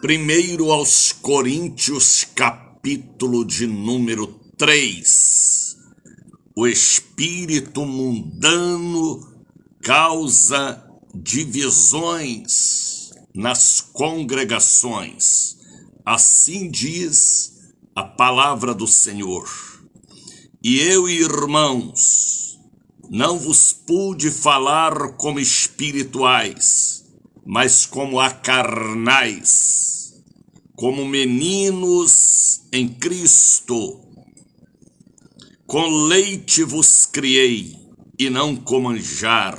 Primeiro aos Coríntios, capítulo de número 3. O espírito mundano causa divisões nas congregações. Assim diz a palavra do Senhor. E eu, irmãos, não vos pude falar como espirituais, mas como a carnais, como meninos em Cristo. Com leite vos criei, e não com manjar,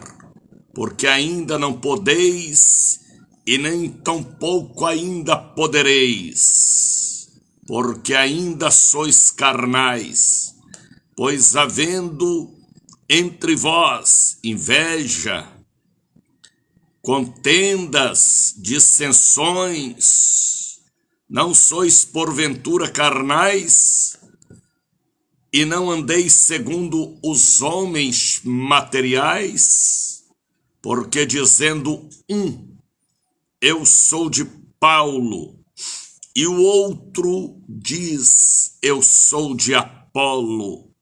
porque ainda não podeis, e nem tampouco ainda podereis, porque ainda sois carnais. Pois havendo entre vós inveja, contendas, dissensões, não sois porventura carnais, e não andeis segundo os homens materiais? Porque dizendo eu sou de Paulo, e o outro diz, eu sou de Apolo,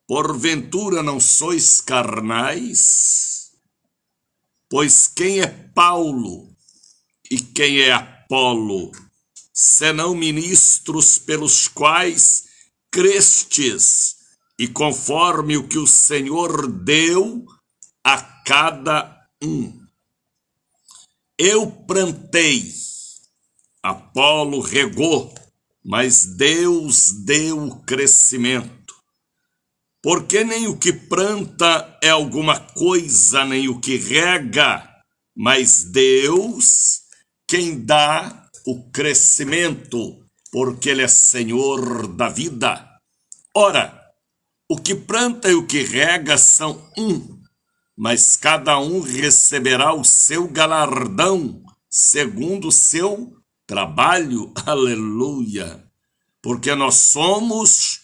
porventura não sois carnais? Pois quem é Paulo e quem é Apolo, senão ministros pelos quais crestes, e conforme o que o Senhor deu a cada um? Eu plantei, Apolo regou, mas Deus deu o crescimento. Porque nem o que planta é alguma coisa, nem o que rega, mas Deus quem dá o crescimento, porque Ele é Senhor da vida. Ora, o que planta e o que rega são mas cada um receberá o seu galardão, segundo o seu trabalho. Aleluia! Porque nós somos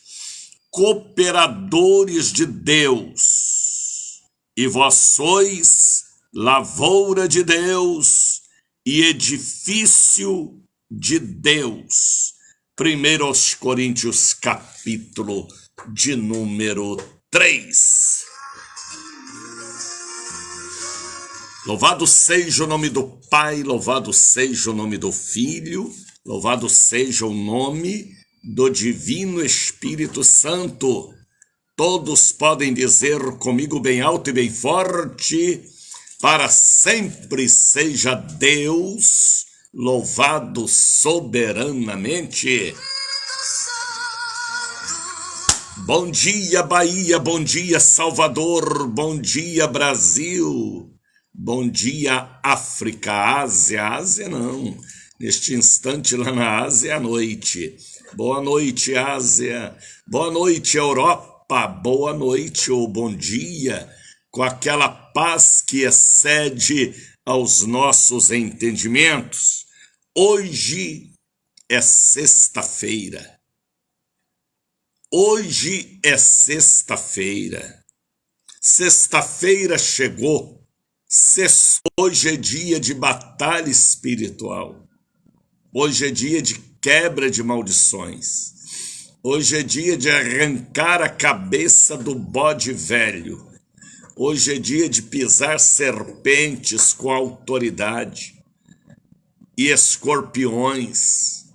cooperadores de Deus, e vós sois lavoura de Deus e edifício de Deus. 1 aos Coríntios, capítulo de número 3. Louvado seja o nome do Pai, louvado seja o nome do Filho, louvado seja o nome do Divino Espírito Santo. Todos podem dizer comigo bem alto e bem forte: para sempre seja Deus louvado soberanamente. Bom dia, Bahia, bom dia, Salvador, bom dia, Brasil, bom dia, África, Ásia não, neste instante lá na Ásia é a noite. Boa noite, Ásia, boa noite, Europa, boa noite ou bom dia, com aquela paz que excede aos nossos entendimentos. Hoje é sexta-feira. Hoje é sexta-feira. Sexta-feira chegou. Hoje é dia de batalha espiritual. Hoje é dia de quebra de maldições. Hoje é dia de arrancar a cabeça do bode velho. Hoje é dia de pisar serpentes com autoridade e escorpiões.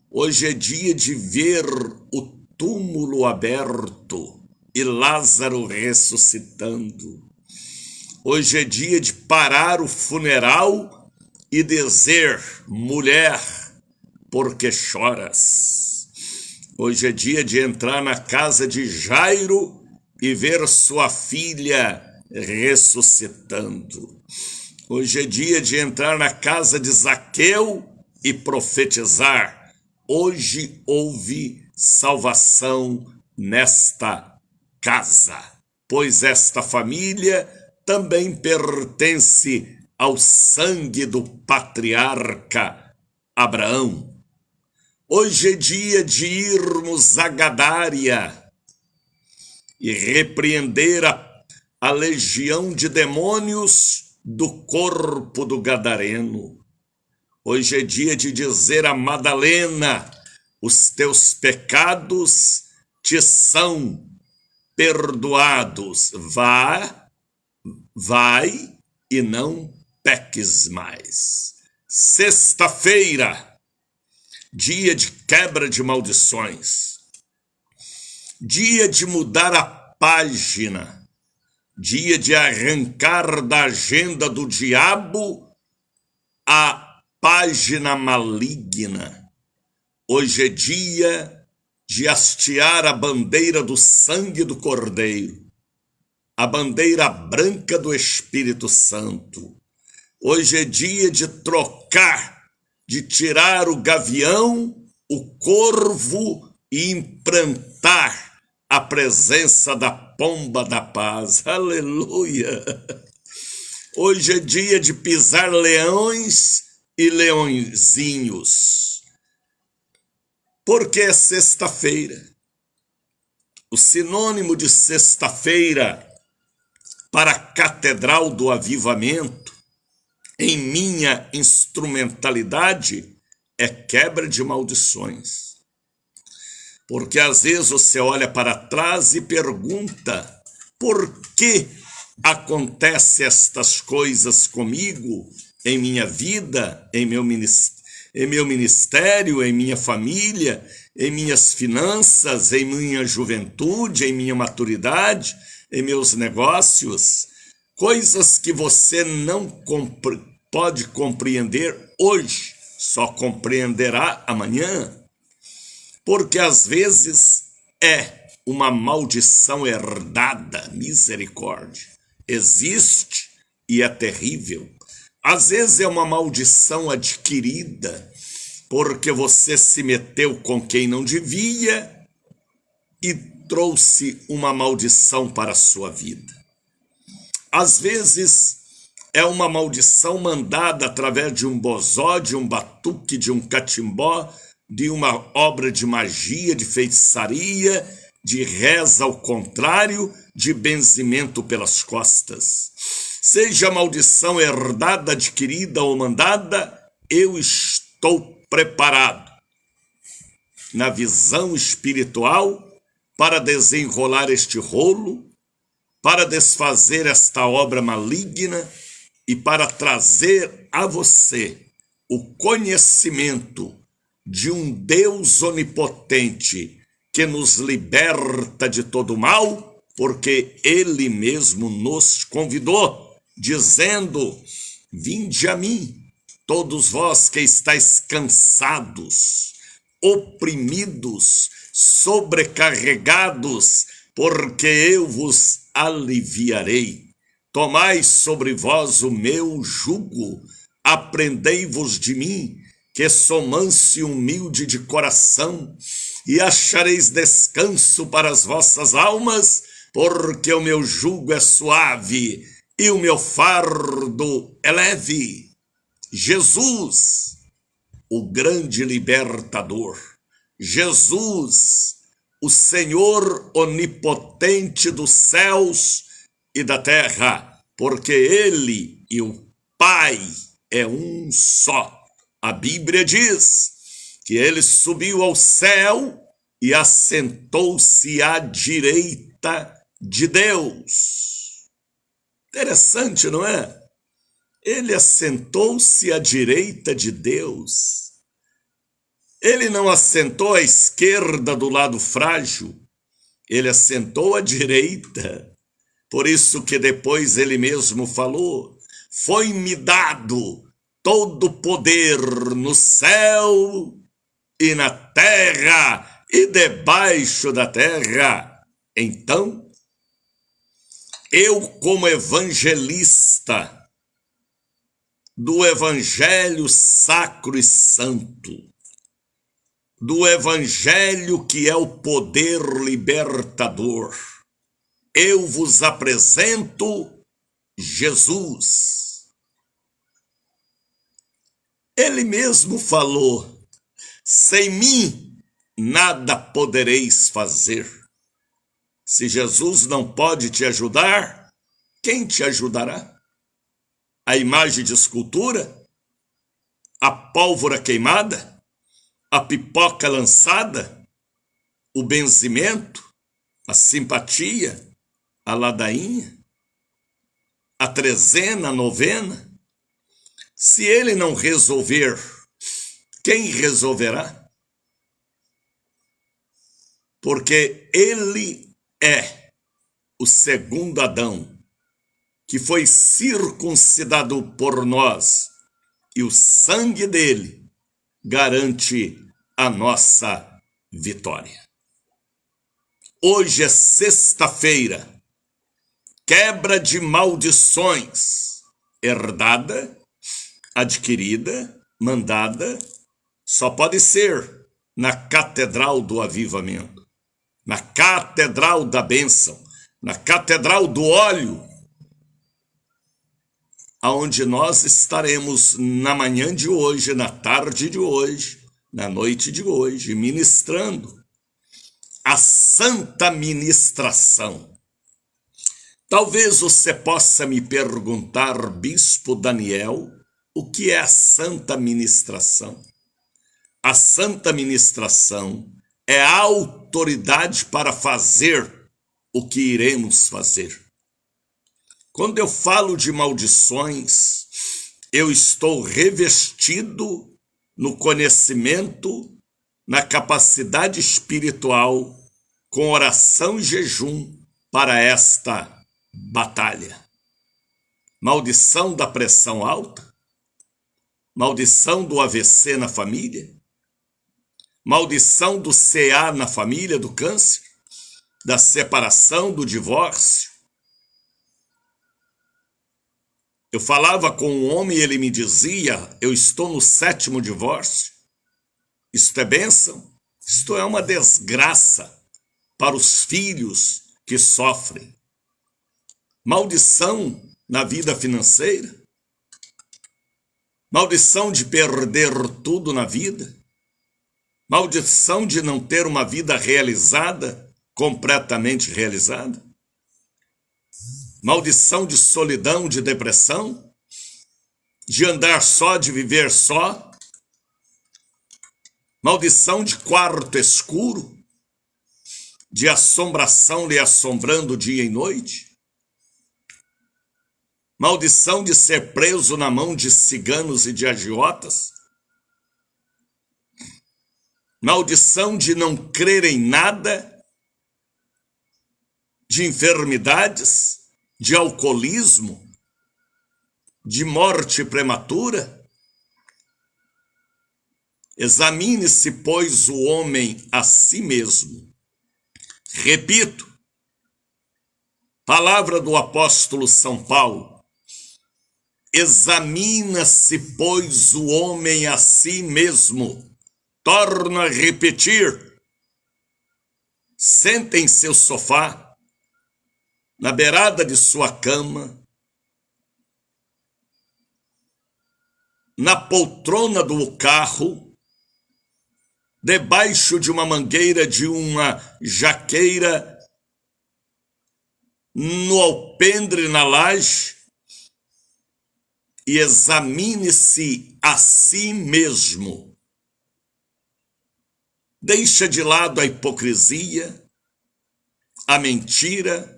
Hoje é dia de ver o túmulo aberto e Lázaro ressuscitando. Hoje é dia de parar o funeral e dizer, mulher, por que choras? Hoje é dia de entrar na casa de Jairo e ver sua filha ressuscitando. Hoje é dia de entrar na casa de Zaqueu e profetizar. Hoje houve salvação nesta casa, pois esta família também pertence ao sangue do patriarca Abraão. Hoje é dia de irmos a Gadária e repreender a legião de demônios do corpo do gadareno. Hoje é dia de dizer a Madalena: os teus pecados te são perdoados. Vai e não peques mais. Sexta-feira, dia de quebra de maldições, dia de mudar a página, dia de arrancar da agenda do diabo a página maligna. Hoje é dia de hastear a bandeira do sangue do Cordeiro, a bandeira branca do Espírito Santo. Hoje é dia de trocar, de tirar o gavião, o corvo e implantar a presença da pomba da paz. Aleluia! Hoje é dia de pisar leões e leõezinhos. Porque é sexta-feira. O sinônimo de sexta-feira para a Catedral do Avivamento, em minha instrumentalidade, é quebra de maldições. Porque às vezes você olha para trás e pergunta: por que acontecem estas coisas comigo, em minha vida, em meu ministério, em minha família, em minhas finanças, em minha juventude, em minha maturidade, em meus negócios? Coisas que você não pode compreender hoje, só compreenderá amanhã. Porque às vezes é uma maldição herdada, misericórdia. Existe e é terrível. Às vezes é uma maldição adquirida, porque você se meteu com quem não devia e trouxe uma maldição para a sua vida. Às vezes é uma maldição mandada através de um bozó, de um batuque, de um catimbó, de uma obra de magia, de feitiçaria, de reza ao contrário, de benzimento pelas costas. Seja maldição herdada, adquirida ou mandada, eu estou preparado, na visão espiritual, para desenrolar este rolo, para desfazer esta obra maligna e para trazer a você o conhecimento de um Deus onipotente que nos liberta de todo mal, porque Ele mesmo nos convidou, dizendo: vinde a mim, todos vós que estáis cansados, oprimidos, sobrecarregados, porque eu vos aliviarei. Tomai sobre vós o meu jugo, aprendei-vos de mim, que sou manso e humilde de coração, e achareis descanso para as vossas almas, porque o meu jugo é suave e o meu fardo é leve. Jesus, o grande libertador. Jesus, o Senhor onipotente dos céus e da terra, porque Ele e o Pai é um só. A Bíblia diz que Ele subiu ao céu e assentou-se à direita de Deus. Interessante, não é? Ele assentou-se à direita de Deus. Ele não assentou à esquerda do lado frágil, ele assentou à direita. Por isso que depois ele mesmo falou: foi-me dado todo poder no céu e na terra e debaixo da terra. Então, eu, como evangelista do Evangelho Sacro e Santo, do Evangelho que é o poder libertador, eu vos apresento Jesus. Ele mesmo falou: sem mim nada podereis fazer. Se Jesus não pode te ajudar, quem te ajudará? A imagem de escultura? a pólvora queimada, a pipoca lançada, o benzimento, a simpatia, a ladainha, a trezena, a novena? Se ele não resolver, quem resolverá? Porque ele é o segundo Adão, que foi circuncidado por nós, e o sangue dele garante a nossa vitória. Hoje é sexta-feira, quebra de maldições, herdada, adquirida, mandada, só pode ser na catedral do avivamento, na catedral da bênção, na catedral do óleo, aonde nós estaremos na manhã de hoje, na tarde de hoje, na noite de hoje, ministrando a santa ministração. Talvez você possa me perguntar, Bispo Daniel, o que é a santa ministração? A santa ministração é a autoridade para fazer o que iremos fazer. Quando eu falo de maldições, eu estou revestido no conhecimento, na capacidade espiritual, com oração e jejum para esta batalha. Maldição da pressão alta, maldição do AVC na família, maldição do CA na família, do câncer, da separação, do divórcio. Eu falava com um homem e ele me dizia, eu estou no 7º divórcio. Isto é bênção? Isto é uma desgraça para os filhos que sofrem. Maldição na vida financeira. Maldição de perder tudo na vida. Maldição de não ter uma vida realizada, completamente realizada. Maldição de solidão, de depressão, de andar só, de viver só. Maldição de quarto escuro, de assombração lhe assombrando dia e noite. Maldição de ser preso na mão de ciganos e de agiotas. Maldição de não crer em nada, de enfermidades, de alcoolismo, de morte prematura. Examine-se, pois, o homem a si mesmo. Repito, palavra do apóstolo São Paulo. Examina-se, pois, o homem a si mesmo. Torno a repetir. Sente em seu sofá, na beirada de sua cama, na poltrona do carro, debaixo de uma mangueira de uma jaqueira, no alpendre, na laje, e examine-se a si mesmo. Deixa de lado a hipocrisia, a mentira,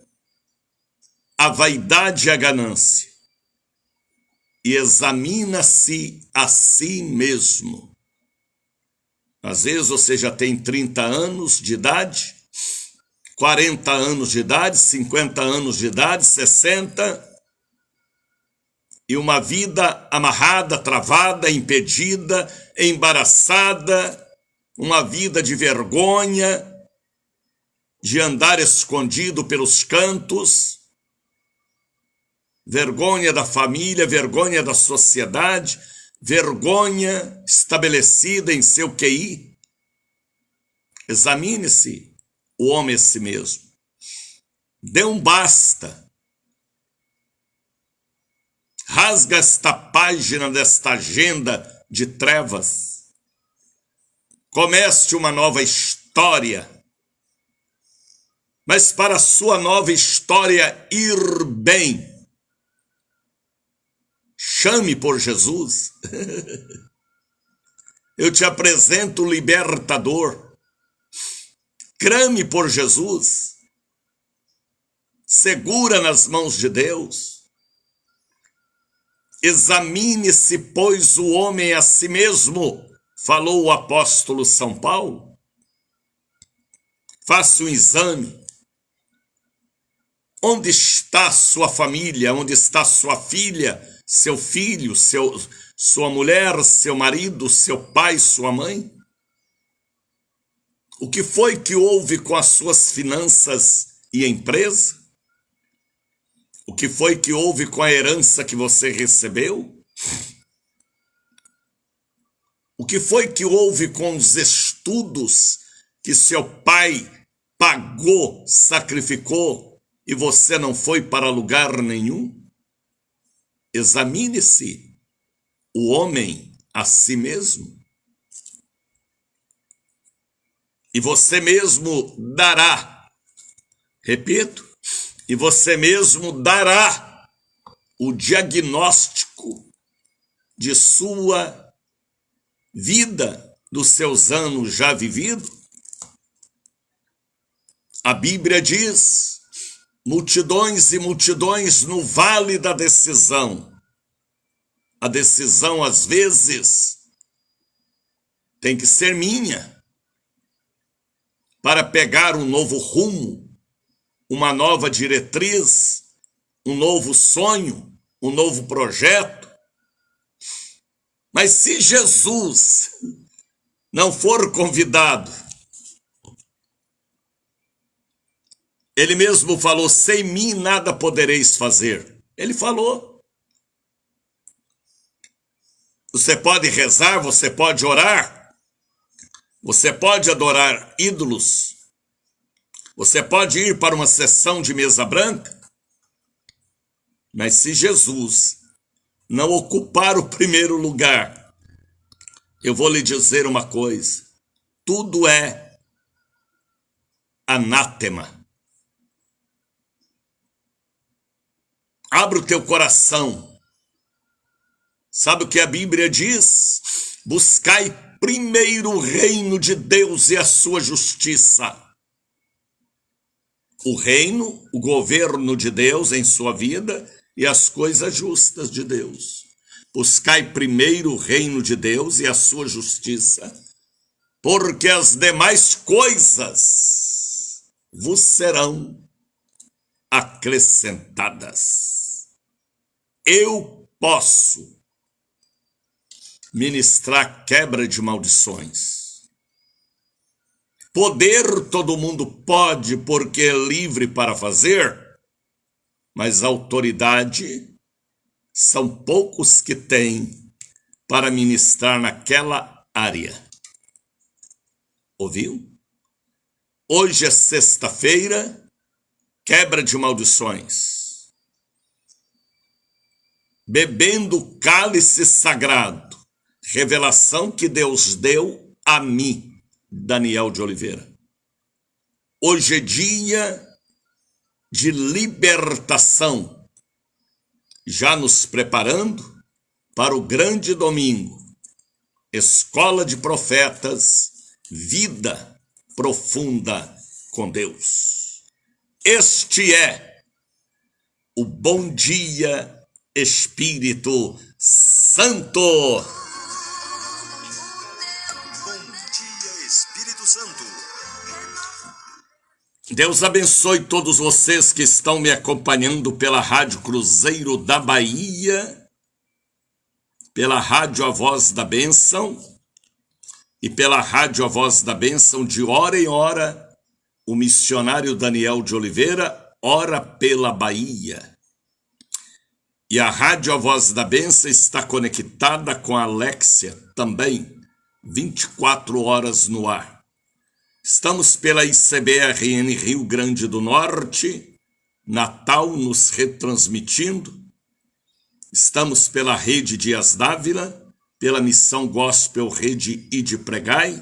a vaidade e a ganância, e examina-se a si mesmo. Às vezes você já tem 30 anos de idade, 40 anos de idade, 50 anos de idade, 60, e uma vida amarrada, travada, impedida, embaraçada, uma vida de vergonha, de andar escondido pelos cantos, vergonha da família, vergonha da sociedade, vergonha estabelecida em seu QI. Examine-se o homem a si mesmo. Dê um basta. Rasga esta página desta agenda de trevas. Comece uma nova história. Mas para a sua nova história ir bem, chame por Jesus. Eu te apresento o libertador. Crame por Jesus. Segura nas mãos de Deus. Examine-se, pois, o homem a si mesmo, falou o apóstolo São Paulo. Faça um exame. Onde está sua família? Onde está sua filha? Seu filho? Sua mulher? Seu marido? Seu pai? Sua mãe? O que foi que houve com as suas finanças e empresa? O que foi que houve com a herança que você recebeu? O que foi que houve com os estudos que seu pai pagou, sacrificou e você não foi para lugar nenhum? Examine-se o homem a si mesmo. E você mesmo dará, repito, e você mesmo dará o diagnóstico de sua vida, dos seus anos já vividos. A Bíblia diz: multidões e multidões no vale da decisão. A decisão, às vezes, tem que ser minha, para pegar um novo rumo, uma nova diretriz, um novo sonho, um novo projeto. Mas se Jesus não for convidado, ele mesmo falou: sem mim nada podereis fazer. Ele falou. Você pode rezar, você pode orar, você pode adorar ídolos, você pode ir para uma sessão de mesa branca, mas se Jesus não ocupar o primeiro lugar, eu vou lhe dizer uma coisa: tudo é anátema. Abra o teu coração. Sabe o que a Bíblia diz? Buscai primeiro o reino de Deus e a sua justiça. O reino, o governo de Deus em sua vida e as coisas justas de Deus. Buscai primeiro o reino de Deus e a sua justiça, porque as demais coisas vos serão acrescentadas. Eu posso ministrar quebra de maldições. Poder todo mundo pode, porque é livre para fazer, mas autoridade são poucos que têm para ministrar naquela área. Ouviu? Hoje é sexta-feira, quebra de maldições. Bebendo o cálice sagrado, revelação que Deus deu a mim, Daniel de Oliveira. Hoje é dia de libertação, já nos preparando para o grande domingo, Escola de Profetas, vida profunda com Deus. Este é o Bom Dia Espírito Santo. Deus abençoe todos vocês que estão me acompanhando pela Rádio Cruzeiro da Bahia, pela Rádio A Voz da Bênção e pela Rádio A Voz da Bênção de hora em hora, o missionário Daniel de Oliveira ora pela Bahia. E a Rádio A Voz da Bênção está conectada com a Alexia também, 24 horas no ar. Estamos pela ICBRN Rio Grande do Norte, Natal nos retransmitindo. Estamos pela Rede Dias Dávila, pela Missão Gospel Rede Ide Pregai.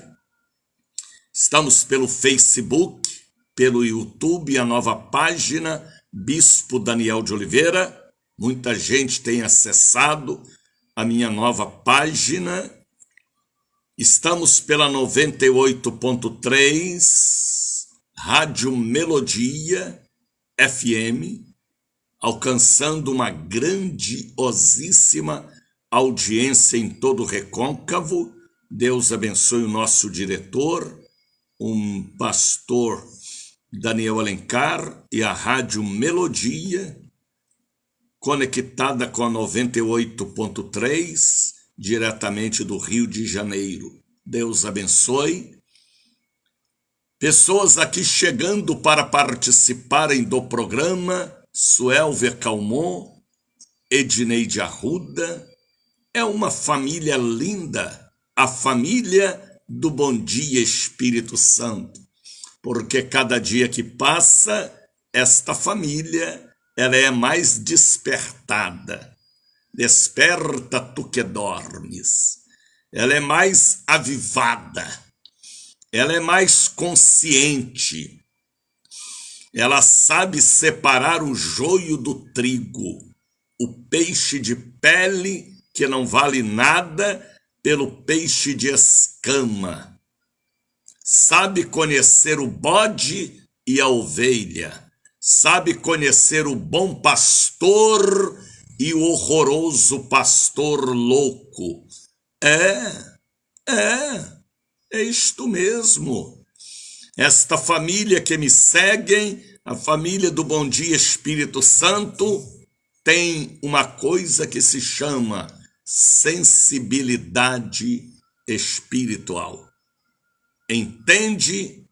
Estamos pelo Facebook, pelo YouTube, a nova página Bispo Daniel de Oliveira. Muita gente tem acessado a minha nova página Estamos pela 98.3, Rádio Melodia FM, alcançando uma grandiosíssima audiência em todo o Recôncavo. Deus abençoe o nosso diretor, um pastor Daniel Alencar, e a Rádio Melodia, conectada com a 98.3, diretamente do Rio de Janeiro. Deus abençoe. Pessoas aqui chegando para participarem do programa: Suélvia Calmon, Edneide Arruda. É uma família linda, a família do Bom Dia Espírito Santo, porque cada dia que passa, esta família ela é mais despertada. Desperta tu que dormes. Ela é mais avivada. Ela é mais consciente. Ela sabe separar o joio do trigo, o peixe de pele que não vale nada pelo peixe de escama. Sabe conhecer o bode e a ovelha. Sabe conhecer o bom pastor e o horroroso pastor louco. É isto mesmo. Esta família que me seguem, a família do Bom Dia Espírito Santo, tem uma coisa que se chama sensibilidade espiritual. Entende?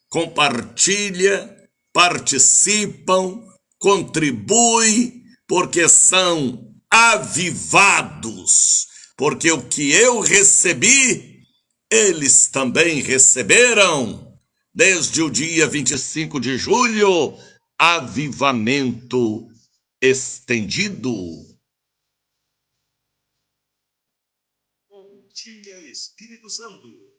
Compartilha, participam, contribui, porque são avivados, porque o que eu recebi, eles também receberam. Desde o dia 25 de julho, avivamento estendido. Bom dia, Espírito Santo.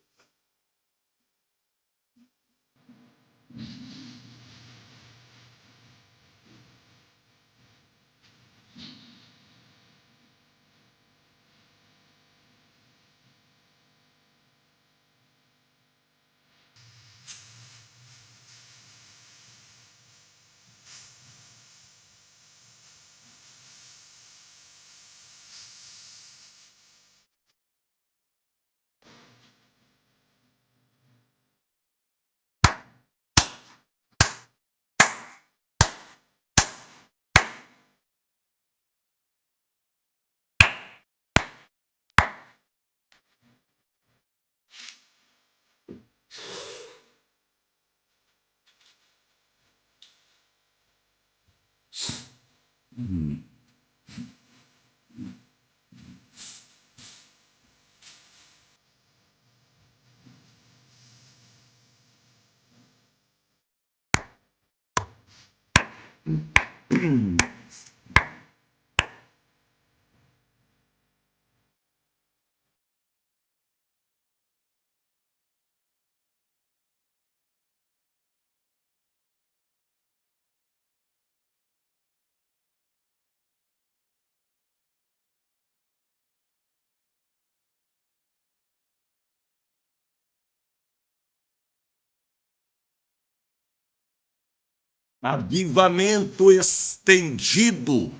Avivamento estendido.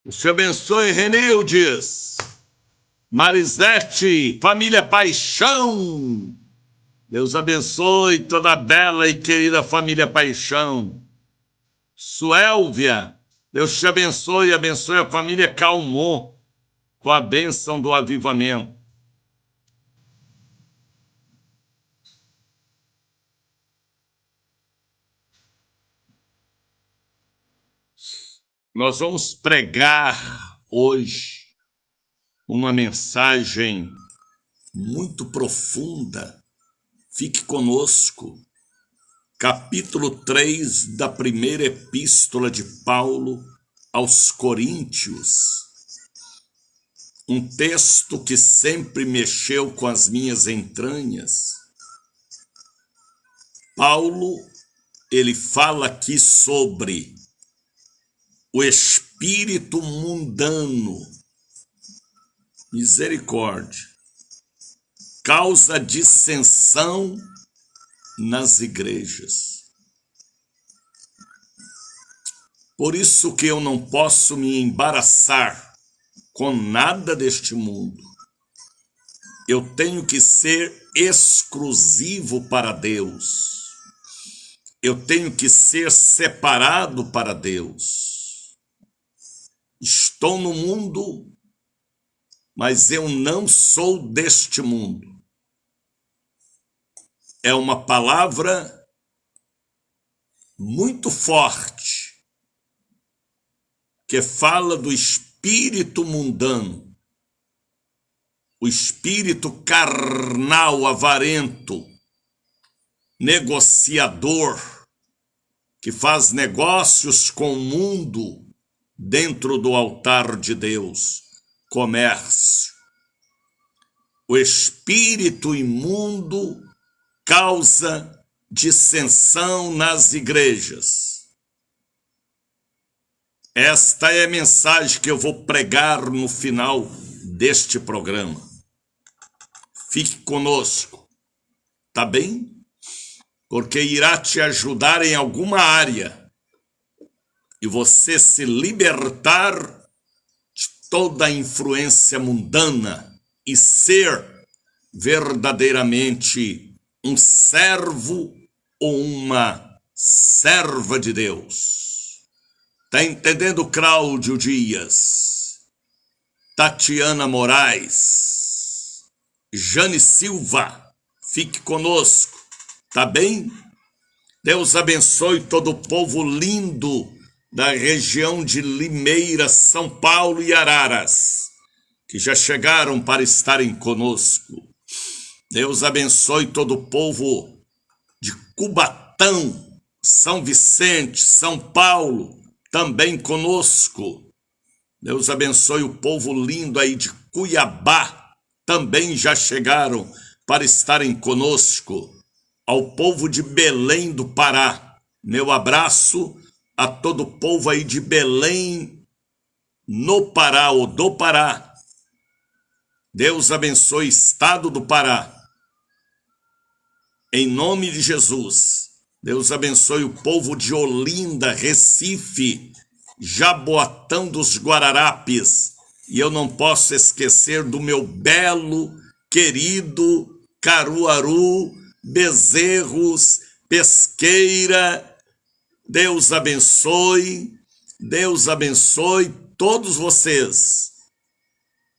Deus te abençoe, Renildes, Marisete, família Paixão. Deus abençoe toda a bela e querida família Paixão. Suélvia, Deus te abençoe, abençoe a família Calmon, com a bênção do avivamento. Nós vamos pregar hoje uma mensagem muito profunda. Fique conosco. Capítulo 3 da primeira epístola de Paulo aos Coríntios. Um texto que sempre mexeu com as minhas entranhas. Paulo, ele fala aqui sobre o espírito mundano, misericórdia, causa dissensão nas igrejas. Por isso que eu não posso me embaraçar com nada deste mundo. Eu tenho que ser exclusivo para Deus. Eu tenho que ser separado para Deus. Estou no mundo, mas eu não sou deste mundo. É uma palavra muito forte que fala do espírito mundano, o espírito carnal, avarento, negociador, que faz negócios com o mundo dentro do altar de Deus, comércio. O espírito imundo causa dissensão nas igrejas. Esta é a mensagem que eu vou pregar no final deste programa. Fique conosco, tá bem? Porque irá te ajudar em alguma área e você se libertar de toda a influência mundana e ser verdadeiramente um servo ou uma serva de Deus. Tá entendendo, Cláudio Dias, Tatiana Moraes, Jane Silva? Fique conosco, tá bem? Deus abençoe todo o povo lindo da região de Limeira, São Paulo e Araras, que já chegaram para estarem conosco. Deus abençoe todo o povo de Cubatão, São Vicente, São Paulo, também conosco. Deus abençoe o povo lindo aí de Cuiabá, também já chegaram para estarem conosco. Ao povo de Belém do Pará, meu abraço a todo o povo aí de Belém, no Pará ou do Pará. Deus abençoe o estado do Pará. Em nome de Jesus. Deus abençoe o povo de Olinda, Recife, Jaboatão dos Guararapes. E eu não posso esquecer do meu belo, querido Caruaru, Bezerros, Pesqueira. Deus abençoe todos vocês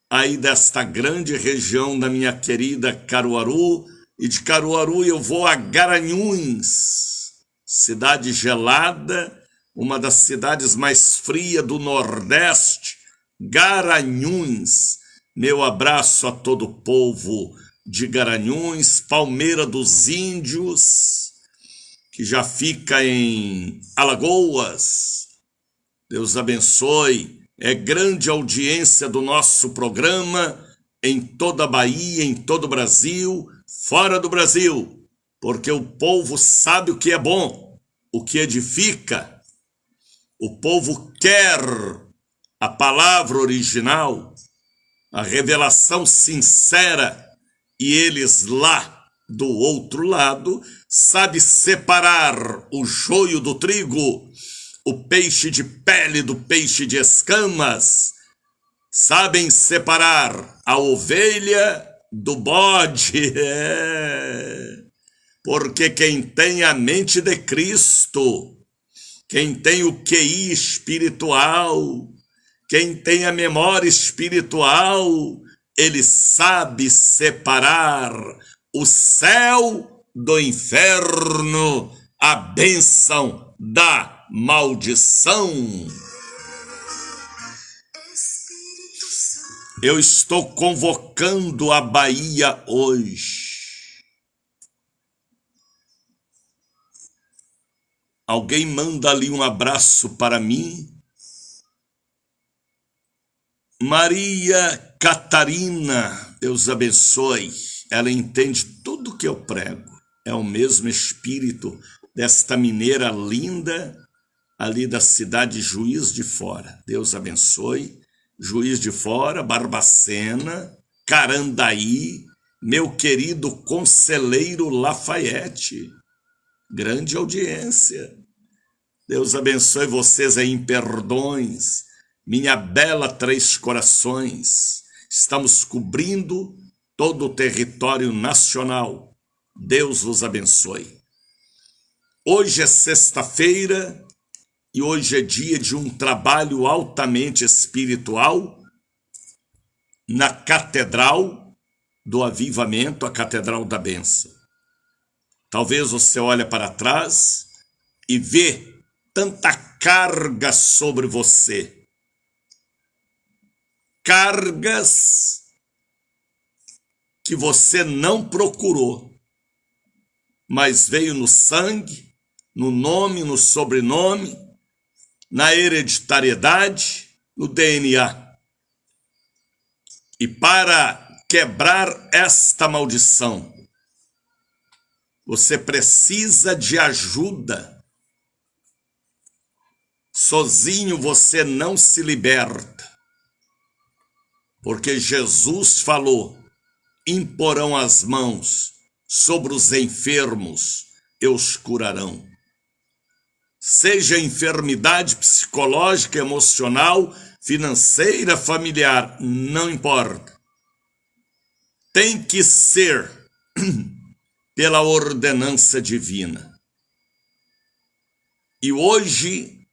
aí desta grande região da minha querida Caruaru, e de Caruaru eu vou a Garanhuns, cidade gelada, uma das cidades mais frias do Nordeste, Garanhuns. Meu abraço a todo o povo de Garanhuns, Palmeira dos Índios, que já fica em Alagoas. Deus abençoe. É grande audiência do nosso programa em toda a Bahia, em todo o Brasil, fora do Brasil, porque o povo sabe o que é bom, o que edifica. O povo quer a palavra original, a revelação sincera, e eles lá do outro lado sabe separar o joio do trigo, o peixe de pele do peixe de escamas, sabem separar a ovelha do bode, porque quem tem a mente de Cristo, quem tem o QI espiritual, quem tem a memória espiritual, ele sabe separar o céu do inferno, a bênção da maldição. Eu estou convocando a Bahia hoje. Alguém manda ali um abraço para mim? Maria Catarina, Deus abençoe. Ela entende tudo que eu prego. É o mesmo espírito desta mineira linda, ali da cidade Juiz de Fora. Deus abençoe. Juiz de Fora, Barbacena, Carandaí, meu querido conselheiro Lafayette. Grande audiência. Deus abençoe vocês aí em Perdões, minha bela Três Corações. Estamos cobrindo todo o território nacional. Deus vos abençoe. Hoje é sexta-feira e hoje é dia de um trabalho altamente espiritual na Catedral do Avivamento, a Catedral da Bênção. Talvez você olhe para trás e vê tanta carga sobre você. Cargas que você não procurou, mas veio no sangue, no nome, no sobrenome, na hereditariedade, no DNA. E para quebrar esta maldição, você precisa de ajuda. Sozinho você não se liberta. Porque Jesus falou: imporão as mãos sobre os enfermos e os curarão. Seja enfermidade psicológica, emocional, financeira, familiar, não importa. Tem que ser pela ordenança divina. E hoje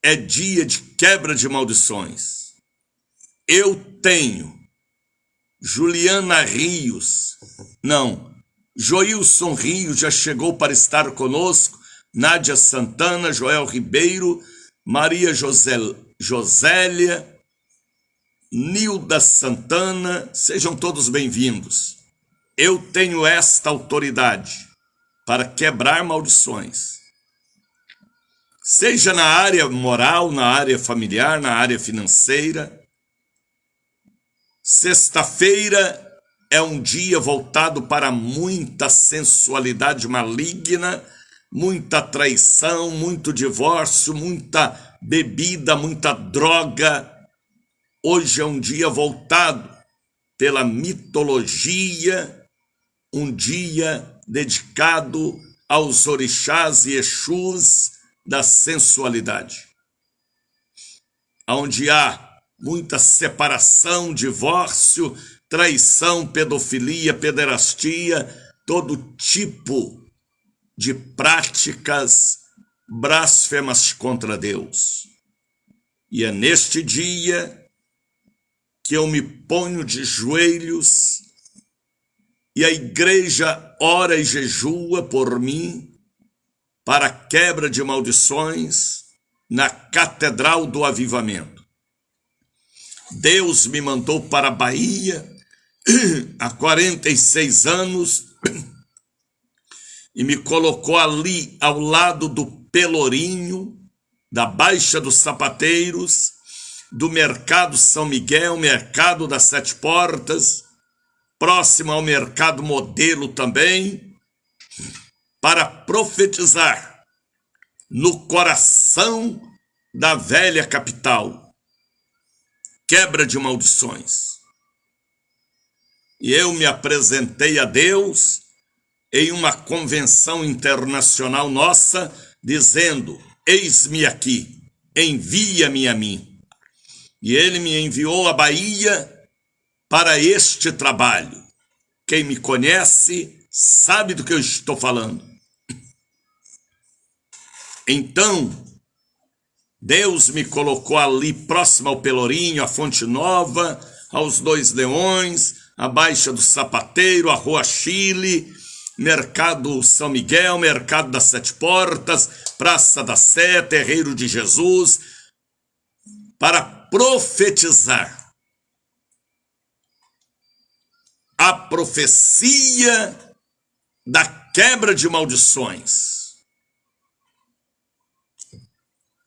é dia de quebra de maldições. Eu tenho Juliana Rios, Joilson Rios já chegou para estar conosco, Nádia Santana, Joel Ribeiro, Maria Josélia, Nilda Santana, sejam todos bem-vindos. Eu tenho esta autoridade para quebrar maldições. Seja na área moral, na área familiar, na área financeira. Sexta-feira é um dia voltado para muita sensualidade maligna, muita traição, muito divórcio, muita bebida, muita droga. Hoje é um dia voltado pela mitologia, um dia dedicado aos orixás e exus da sensualidade, onde há muita separação, divórcio, traição, pedofilia, pederastia, todo tipo de práticas blasfemas contra Deus. E é neste dia que eu me ponho de joelhos e a igreja ora e jejua por mim para a quebra de maldições na Catedral do Avivamento. Deus me mandou para a Bahia há 46 anos e me colocou ali ao lado do Pelourinho, da Baixa dos Sapateiros, do Mercado São Miguel, Mercado das Sete Portas, próximo ao Mercado Modelo também, para profetizar no coração da velha capital. Quebra de maldições. E eu me apresentei a Deus em uma convenção internacional nossa, dizendo: eis-me aqui, envia-me a mim. E ele me enviou à Bahia para este trabalho. Quem me conhece sabe do que eu estou falando. Então, Deus me colocou ali próximo ao Pelourinho, à Fonte Nova, aos Dois Leões, a Baixa do Sapateiro, a Rua Chile, Mercado São Miguel, Mercado das Sete Portas, Praça da Sé, Terreiro de Jesus, para profetizar. A profecia da quebra de maldições.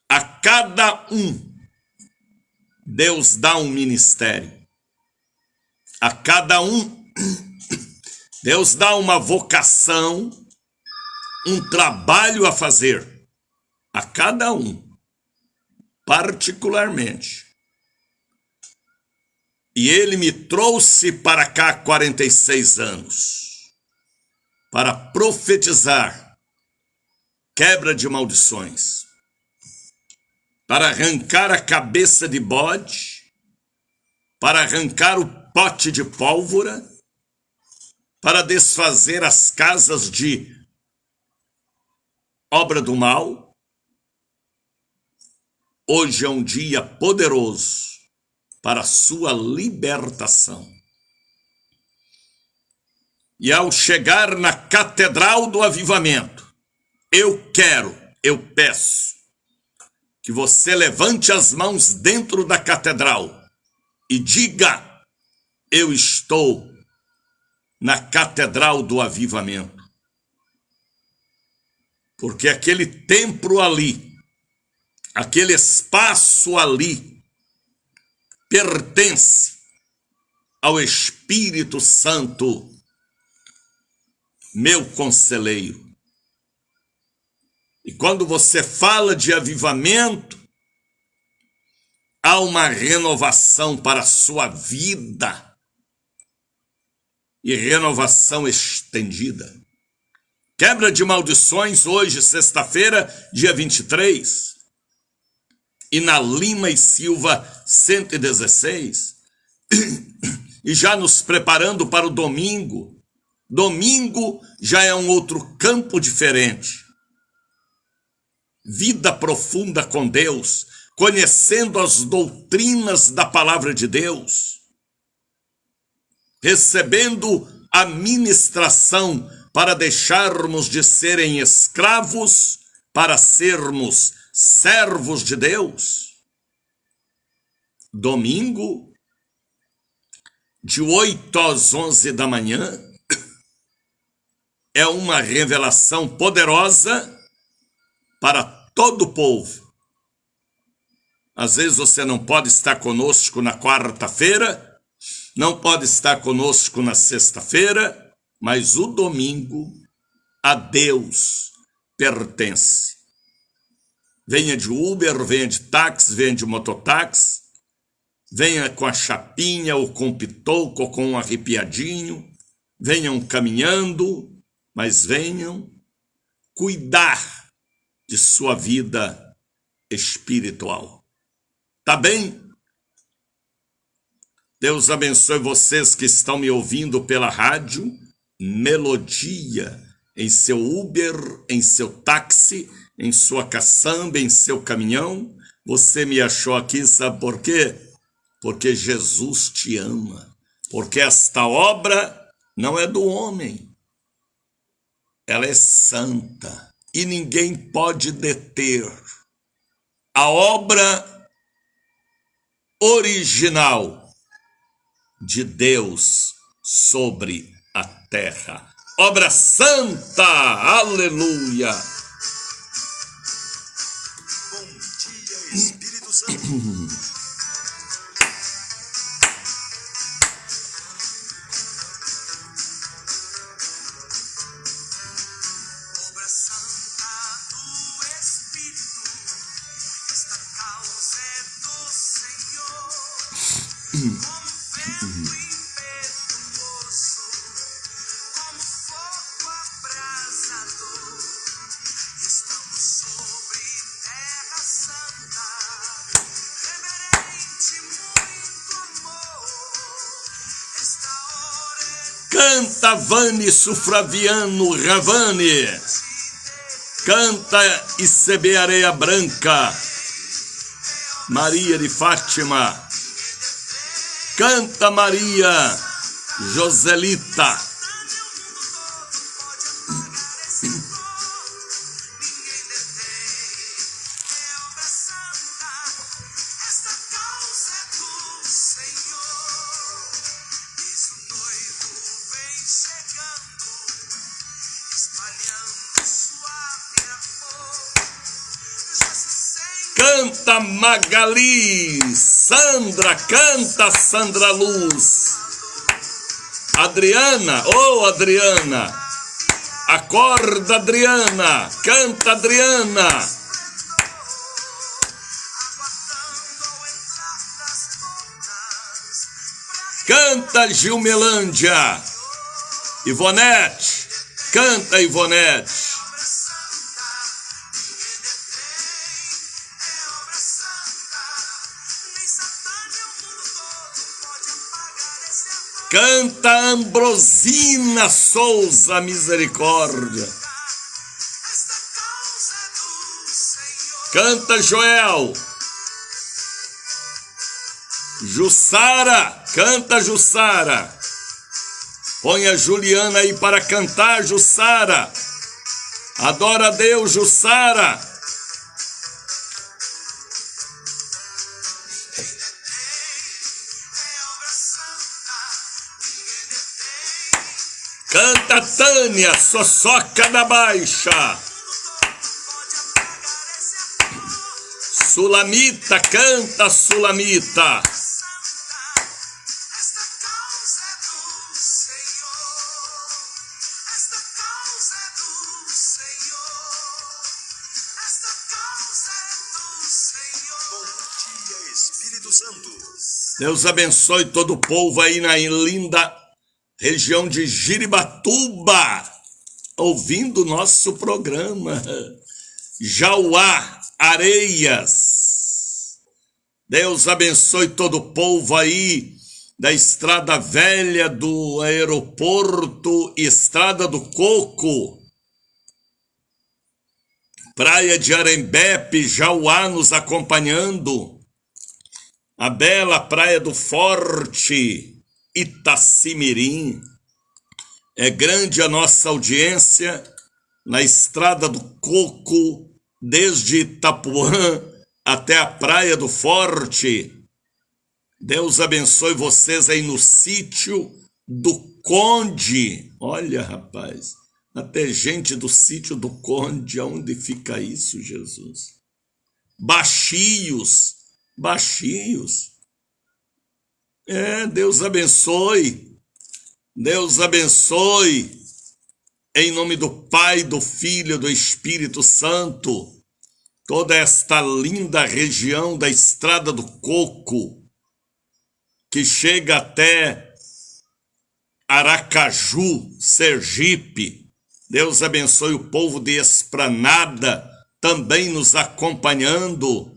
A cada um, Deus dá um ministério. A cada um, Deus dá uma vocação, um trabalho a fazer. A cada um, particularmente. E ele me trouxe para cá 46 anos, para profetizar quebra de maldições, para arrancar a cabeça de bode, para arrancar o pote de pólvora, para desfazer as casas de obra do mal. Hoje é um dia poderoso para a sua libertação. E ao chegar na Catedral do Avivamento, eu peço que você levante as mãos dentro da catedral e diga: eu estou na Catedral do Avivamento. Porque aquele templo ali, aquele espaço ali, pertence ao Espírito Santo, meu conselheiro. E quando você fala de avivamento, há uma renovação para a sua vida. E renovação estendida. Quebra de maldições hoje, sexta-feira, dia 23. E na Lima e Silva 116, e já nos preparando para o domingo. Domingo já é um outro campo diferente. Vida profunda com Deus, conhecendo as doutrinas da palavra de Deus, recebendo a ministração para deixarmos de serem escravos, para sermos servos de Deus. Domingo, de 8 às 11 da manhã, é uma revelação poderosa para todo o povo. Às vezes você não pode estar conosco na quarta-feira, não pode estar conosco na sexta-feira, mas o domingo a Deus pertence. Venha de Uber, venha de táxi, venha de mototáxi, venha com a chapinha, ou com pitoco, ou com um arrepiadinho, venham caminhando, mas venham cuidar de sua vida espiritual. Tá bem? Deus abençoe vocês que estão me ouvindo pela rádio Melodia, em seu Uber, em seu táxi, em sua caçamba, em seu caminhão. Você me achou aqui, sabe por quê? Porque Jesus te ama. Porque esta obra não é do homem. Ela é santa e ninguém pode deter. A obra original de Deus sobre a terra. Obra santa, aleluia. Bom dia, Espírito Santo. Canta Vani Sufraviano Ravani, canta Icebe Areia Branca, Maria de Fátima, canta Maria Joselita. canta Magali. Sandra, canta Sandra Luz. Adriana, Adriana. Acorda, Adriana. Canta, Adriana. Canta, Gilmelândia. Ivonete, canta, Ivonete. Canta, Ambrosina Souza, misericórdia. Canta, Joel. Jussara, canta, Jussara. Põe a Juliana aí para cantar, Jussara. Adora a Deus, Jussara. Canta, Tânia, Soçoca da Baixa. Sulamita, canta, Sulamita. Deus abençoe todo o povo aí na linda região de Jiribatuba, ouvindo o nosso programa. Jauá, Areias. Deus abençoe todo o povo aí da Estrada Velha, do aeroporto, Estrada do Coco. Praia de Arembepe, Jauá nos acompanhando. A bela Praia do Forte, Itacimirim. É grande a nossa audiência na Estrada do Coco, desde Itapuã até a Praia do Forte. Deus abençoe vocês aí no sítio do Conde. Olha, rapaz, até gente do sítio do Conde. Aonde fica isso, Jesus? Baxios. Deus abençoe. Deus abençoe. Em nome do Pai, do Filho e do Espírito Santo, toda esta linda região da Estrada do Coco, que chega até Aracaju, Sergipe. Deus abençoe o povo de Esplanada, também nos acompanhando.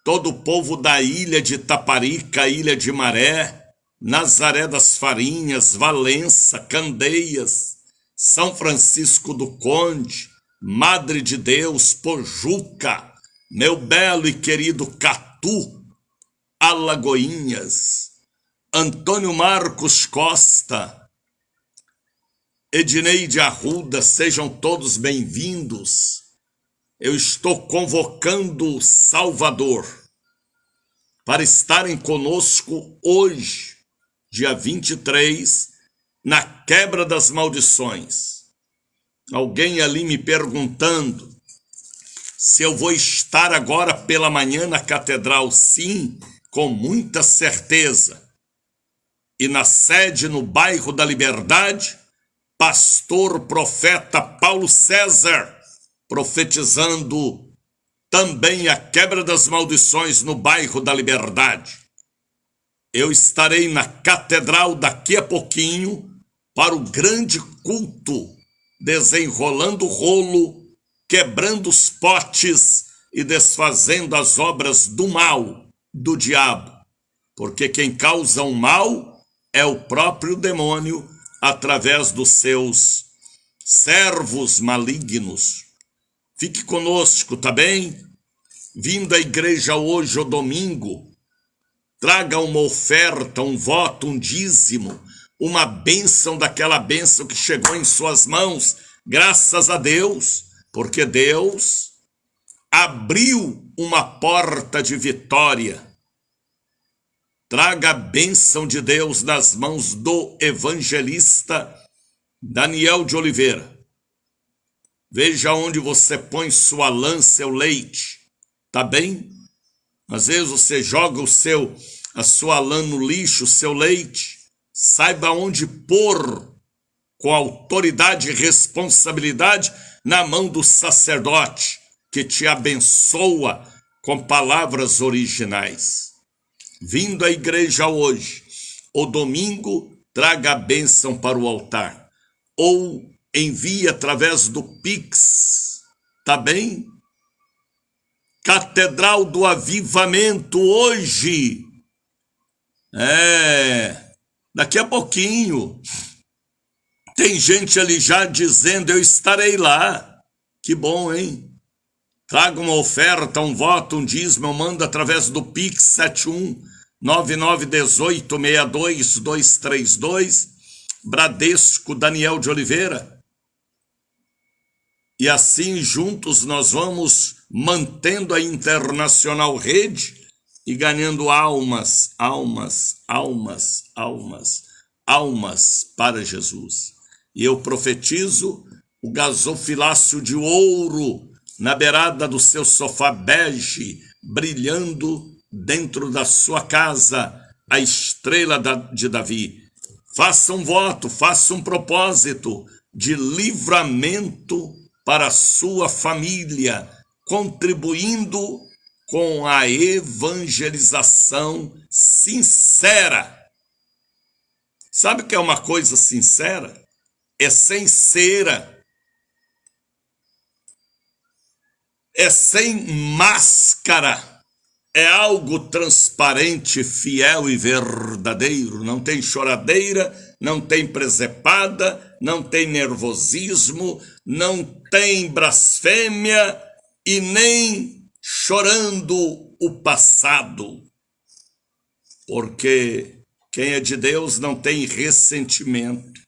Todo o povo da ilha de Taparica, Ilha de Maré, Nazaré das Farinhas, Valença, Candeias, São Francisco do Conde, Madre de Deus, Pojuca, meu belo e querido Catu, Alagoinhas, Antônio Marcos Costa, Edneide Arruda, sejam todos bem-vindos. Eu estou convocando Salvador para estarem conosco hoje, dia 23, na quebra das maldições. Alguém ali me perguntando se eu vou estar agora pela manhã na catedral. Sim, com muita certeza. E na sede, no bairro da Liberdade, pastor profeta Paulo César, profetizando também a quebra das maldições no bairro da Liberdade. Eu estarei na catedral daqui a pouquinho para o grande culto, desenrolando o rolo, quebrando os potes e desfazendo as obras do mal, do diabo. Porque quem causa o mal é o próprio demônio através dos seus servos malignos. Fique conosco, tá bem? Vindo à igreja hoje, ou domingo, traga uma oferta, um voto, um dízimo, uma bênção daquela bênção que chegou em suas mãos, graças a Deus, porque Deus abriu uma porta de vitória. Traga a bênção de Deus nas mãos do evangelista Daniel de Oliveira. Veja onde você põe sua lã, seu leite. tá bem? Às vezes você joga a sua lã no lixo, o seu leite. Saiba onde pôr, com autoridade e responsabilidade, na mão do sacerdote, que te abençoa com palavras originais. Vindo à igreja hoje, ou domingo, traga a bênção para o altar. Ou envie através do Pix, tá bem? Catedral do Avivamento hoje. Daqui a pouquinho. Tem gente ali já dizendo, eu estarei lá. Que bom, hein? Traga uma oferta, um voto, um dízimo, manda através do Pix 71-9918-62-232, Bradesco Daniel de Oliveira. E assim juntos nós vamos mantendo a Internacional Rede e ganhando almas para Jesus. E eu profetizo o gasofilácio de ouro na beirada do seu sofá bege, brilhando dentro da sua casa, a estrela de Davi. Faça um voto, faça um propósito de livramento para a sua família, contribuindo com a evangelização sincera. Sabe o que é uma coisa sincera? É sem cera. É sem máscara. É algo transparente, fiel e verdadeiro. Não tem choradeira, não tem presepada, não tem nervosismo, não tem blasfêmia e nem chorando o passado. Porque quem é de Deus não tem ressentimento.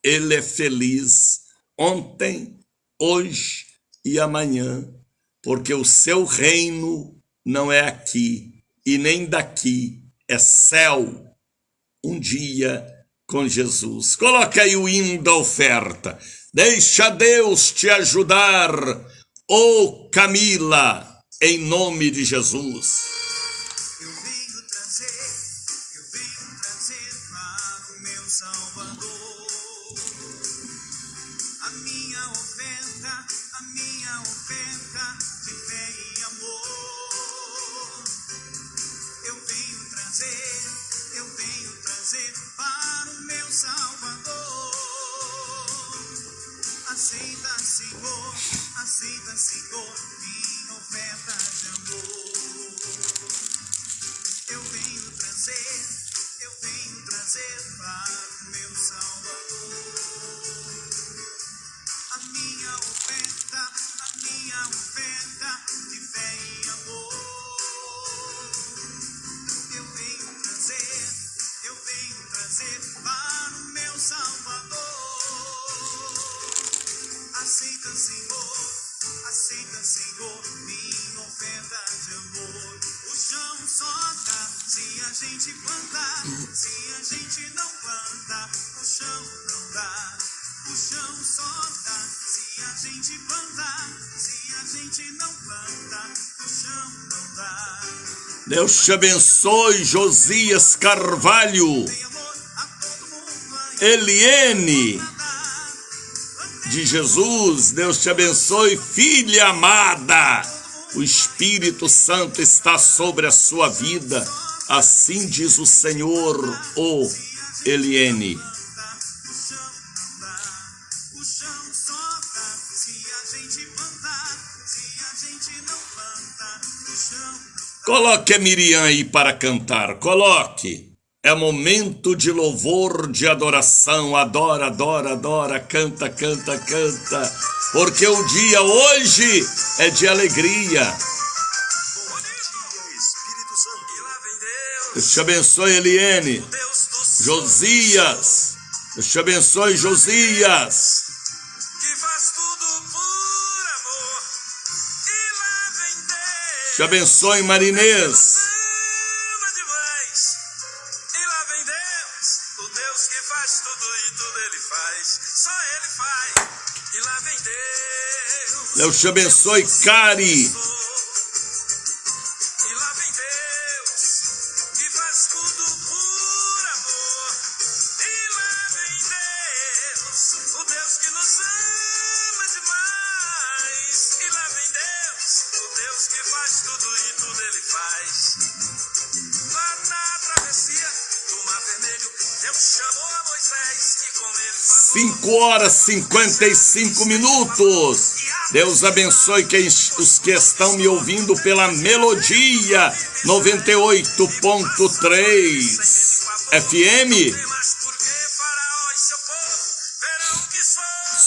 Ele é feliz ontem, hoje e amanhã, porque o seu reino não é aqui e nem daqui, é céu, um dia com Jesus. Coloca aí o hino da oferta. Deixa Deus te ajudar, ô Camila, em nome de Jesus. Eu venho trazer para o meu Salvador a minha oferta de fé e amor. Eu venho trazer para o meu Salvador. Aceita, Senhor, minha oferta de amor. Eu venho trazer para o meu Salvador a minha oferta de fé e amor. Eu venho trazer para o meu Salvador. Aceita, Senhor, minha oferta de amor. O chão só dá se a gente plantar. Se a gente não planta, o chão não dá. O chão só dá se a gente plantar. Se a gente não planta, o chão não dá. Deus te abençoe, Josias Carvalho. Eliene de Jesus, Deus te abençoe, filha amada. O Espírito Santo está sobre a sua vida. Assim diz o Senhor, ô Eliene. Coloque a Miriam aí para cantar, coloque. É momento de louvor, de adoração. Adora, adora, adora, canta, canta, canta. Porque o dia hoje é de alegria. Bom dia, Espírito Santo. E lá vem Deus. Deus te abençoe, Eliene. O Deus do Josias. Deus te abençoe, Josias. que faz tudo por amor. E lá vem Deus. Te abençoe, Marinês. Ama demais. E lá vem Deus. O Deus que faz tudo e tudo Ele faz. Só Ele faz. E lá vem Deus. Deus te abençoe, Cari. 5h55. Deus abençoe os que estão me ouvindo pela Melodia 98.3 FM.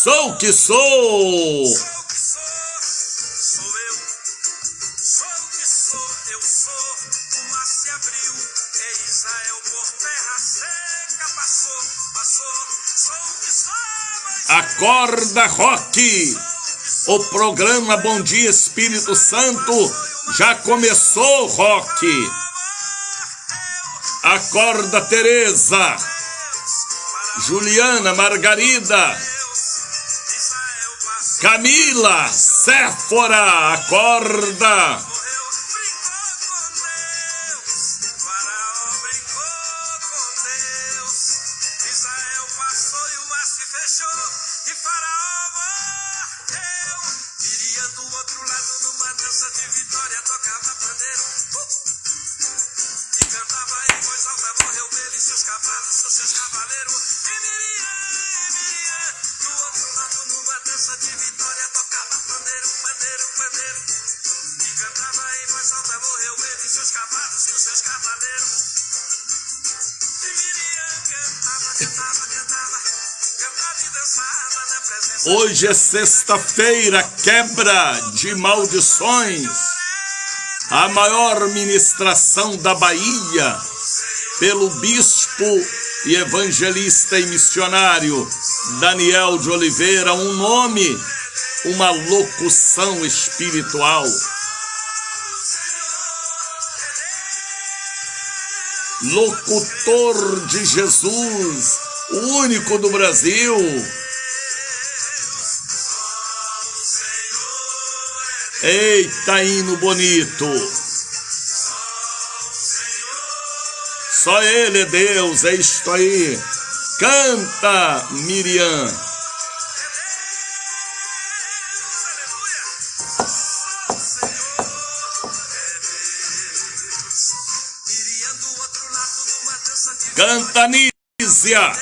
Sou o que sou. Acorda, Rock! O programa Bom Dia Espírito Santo já começou, Rock! Acorda, Tereza! Juliana, Margarida! Camila, Séfora, acorda! Hoje é sexta-feira, quebra de maldições. A maior ministração da Bahia, pelo bispo e evangelista e missionário Daniel de Oliveira, um nome, uma locução espiritual. Locutor de Jesus, o único do Brasil. Eita, hino bonito! Só Ele é Deus, é isto aí. Canta, Miriam. Canta, Nízia.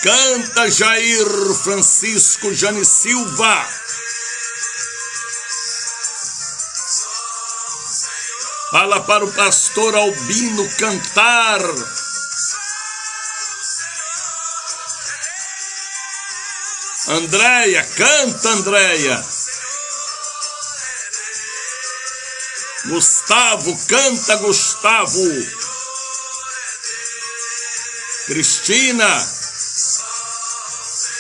Canta, Jair Francisco Jane Silva. Fala para o pastor Albino cantar. Andréia, canta, Andréia. Gustavo, canta, Gustavo. Cristina.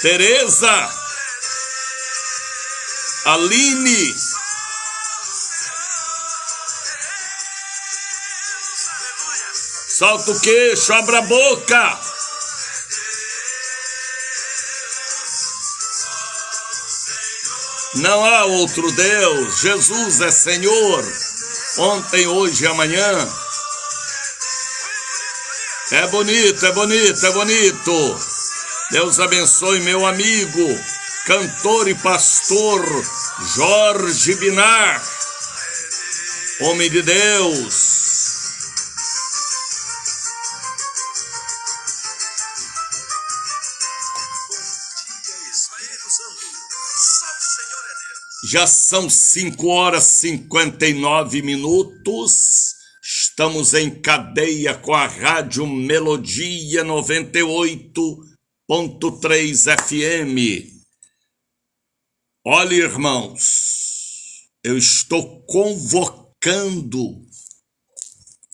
Tereza, Aline, solta o queixo, abra a boca. Não há outro Deus, Jesus é Senhor, ontem, hoje e amanhã. É bonito, é bonito, é bonito. Deus abençoe meu amigo, cantor e pastor Jorge Binar, homem de Deus. Já são 5h59. Estamos em cadeia com a Rádio Melodia 98.3 FM. Olha, irmãos, eu estou convocando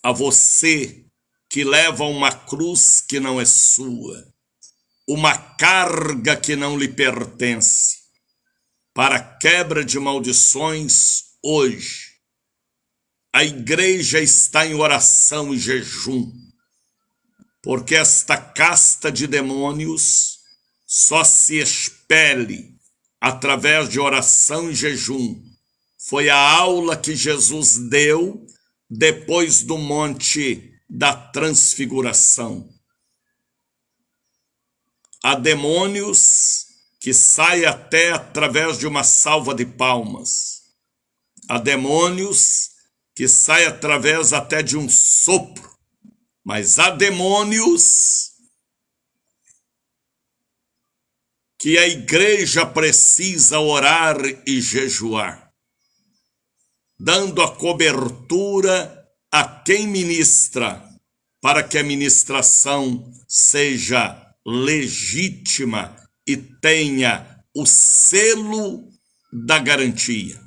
a você que leva uma cruz que não é sua, uma carga que não lhe pertence, para quebra de maldições hoje. A igreja está em oração e jejum, porque esta casta de demônios só se expele através de oração e jejum. Foi a aula que Jesus deu depois do Monte da Transfiguração. Há demônios que saem até através de uma salva de palmas. Há demônios que saem através até de um sopro. Mas há demônios que a igreja precisa orar e jejuar, dando a cobertura a quem ministra, para que a ministração seja legítima e tenha o selo da garantia.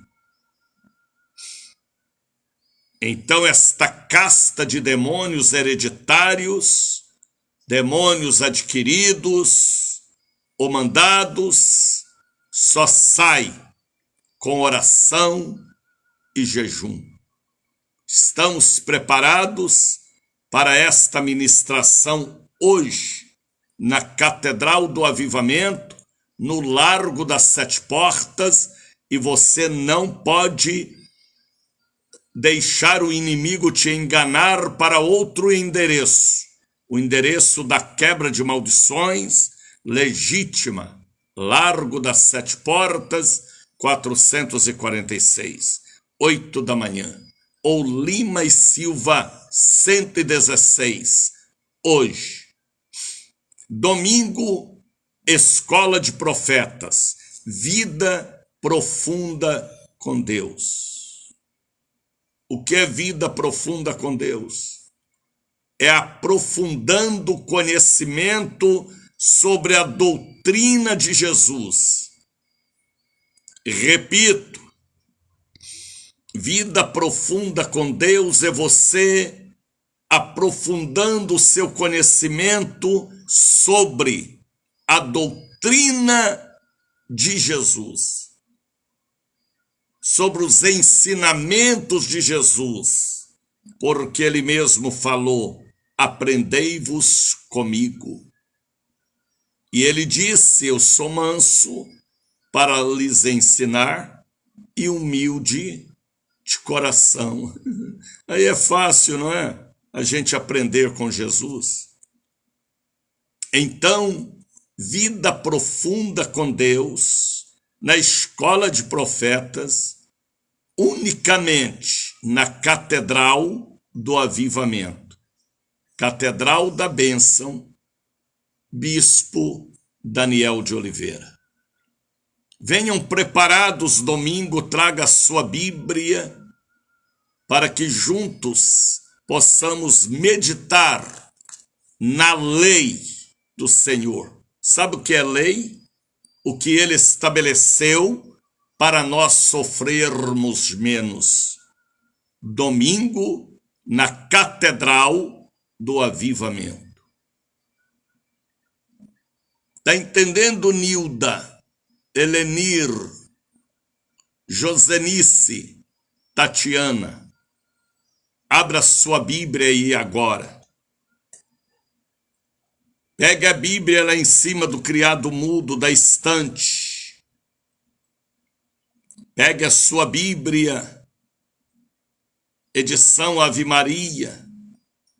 Então, esta casta de demônios hereditários, demônios adquiridos ou mandados, só sai com oração e jejum. Estamos preparados para esta ministração hoje, na Catedral do Avivamento, no Largo das Sete Portas, e você não pode deixar o inimigo te enganar para outro endereço, o endereço da quebra de maldições legítima, Largo das Sete Portas, 446, 8 da manhã, ou Lima e Silva, 116, hoje. Domingo, Escola de Profetas, vida profunda com Deus. O que é vida profunda com Deus? É aprofundando o conhecimento sobre a doutrina de Jesus. Repito, vida profunda com Deus é você aprofundando o seu conhecimento sobre a doutrina de Jesus, sobre os ensinamentos de Jesus, porque ele mesmo falou: aprendei-vos comigo. E ele disse: eu sou manso para lhes ensinar e humilde de coração. Aí é fácil, não é? A gente aprender com Jesus. Então, vida profunda com Deus, na escola de profetas, unicamente na Catedral do Avivamento, Catedral da Bênção, Bispo Daniel de Oliveira. Venham preparados domingo, traga a sua Bíblia, para que juntos possamos meditar na lei do Senhor. Sabe o que é lei? O que ele estabeleceu para nós sofrermos menos. Domingo, na Catedral do Avivamento. Está entendendo, Nilda, Helenir, Josenice, Tatiana? Abra sua Bíblia aí agora. Pegue a Bíblia lá em cima do criado mudo da estante. Pegue a sua Bíblia, edição Ave Maria,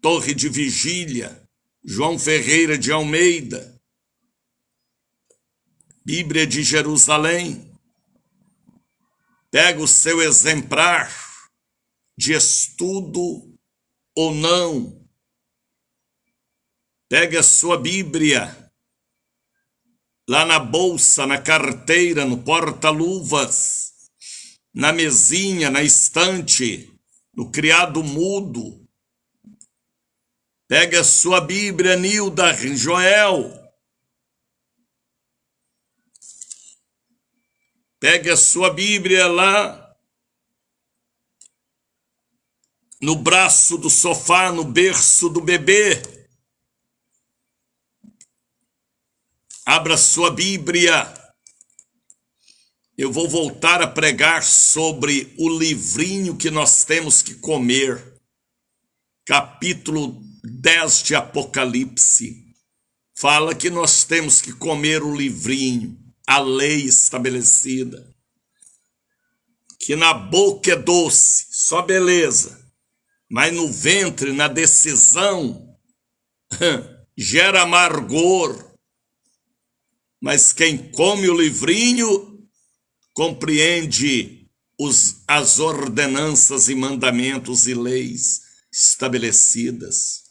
Torre de Vigília, João Ferreira de Almeida, Bíblia de Jerusalém. Pega o seu exemplar de estudo ou não. Pega a sua Bíblia lá na bolsa, na carteira, no porta-luvas, na mesinha, na estante, no criado mudo. Pega a sua Bíblia, Nilda, Joel. Pega a sua Bíblia lá no braço do sofá, no berço do bebê. Abra sua Bíblia. Eu vou voltar a pregar sobre o livrinho que nós temos que comer. Capítulo 10 de Apocalipse. fala que nós temos que comer o livrinho, a lei estabelecida. Que na boca é doce, só beleza, mas no ventre, na decisão, gera amargor. Mas quem come o livrinho compreende as ordenanças e mandamentos e leis estabelecidas.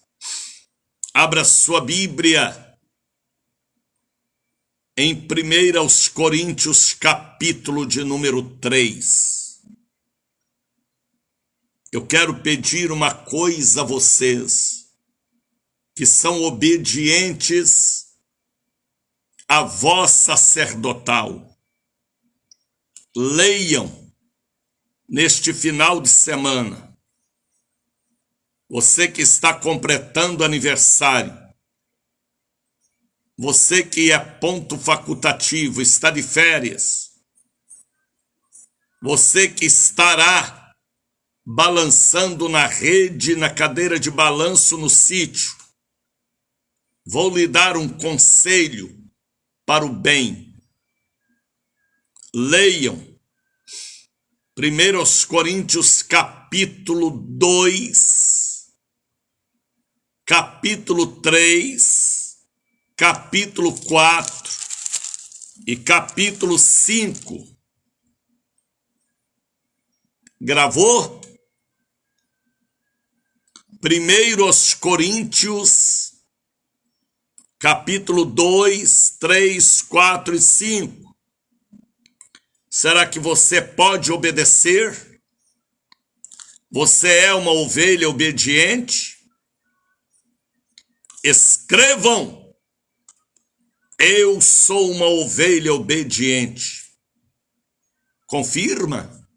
Abra sua Bíblia em 1 Coríntios, capítulo de número 3. Eu quero pedir uma coisa a vocês, que são obedientes à voz sacerdotal. Leiam neste final de semana. Você que está completando aniversário, você que é ponto facultativo, está de férias, você que estará balançando na rede, na cadeira de balanço no sítio, vou lhe dar um conselho para o bem. Leiam 1 Coríntios capítulo 2, capítulo 3, capítulo 4 e capítulo 5. Gravou? 1 Coríntios, capítulo 2, 3, 4 e 5. Será que você pode obedecer? Você é uma ovelha obediente? Escrevam: eu sou uma ovelha obediente. Confirma?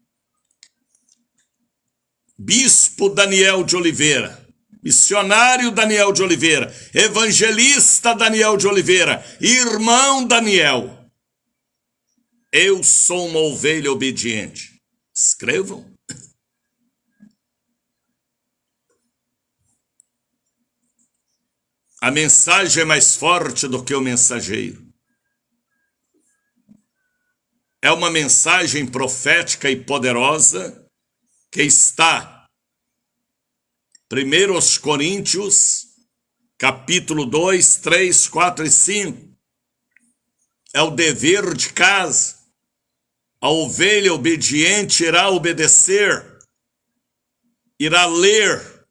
Bispo Daniel de Oliveira, missionário Daniel de Oliveira, evangelista Daniel de Oliveira, irmão Daniel, eu sou uma ovelha obediente. Escrevam. A mensagem é mais forte do que o mensageiro. É uma mensagem profética e poderosa que está 1 Coríntios, capítulo 2, 3, 4 e 5. É o dever de casa. A ovelha obediente irá obedecer, irá ler,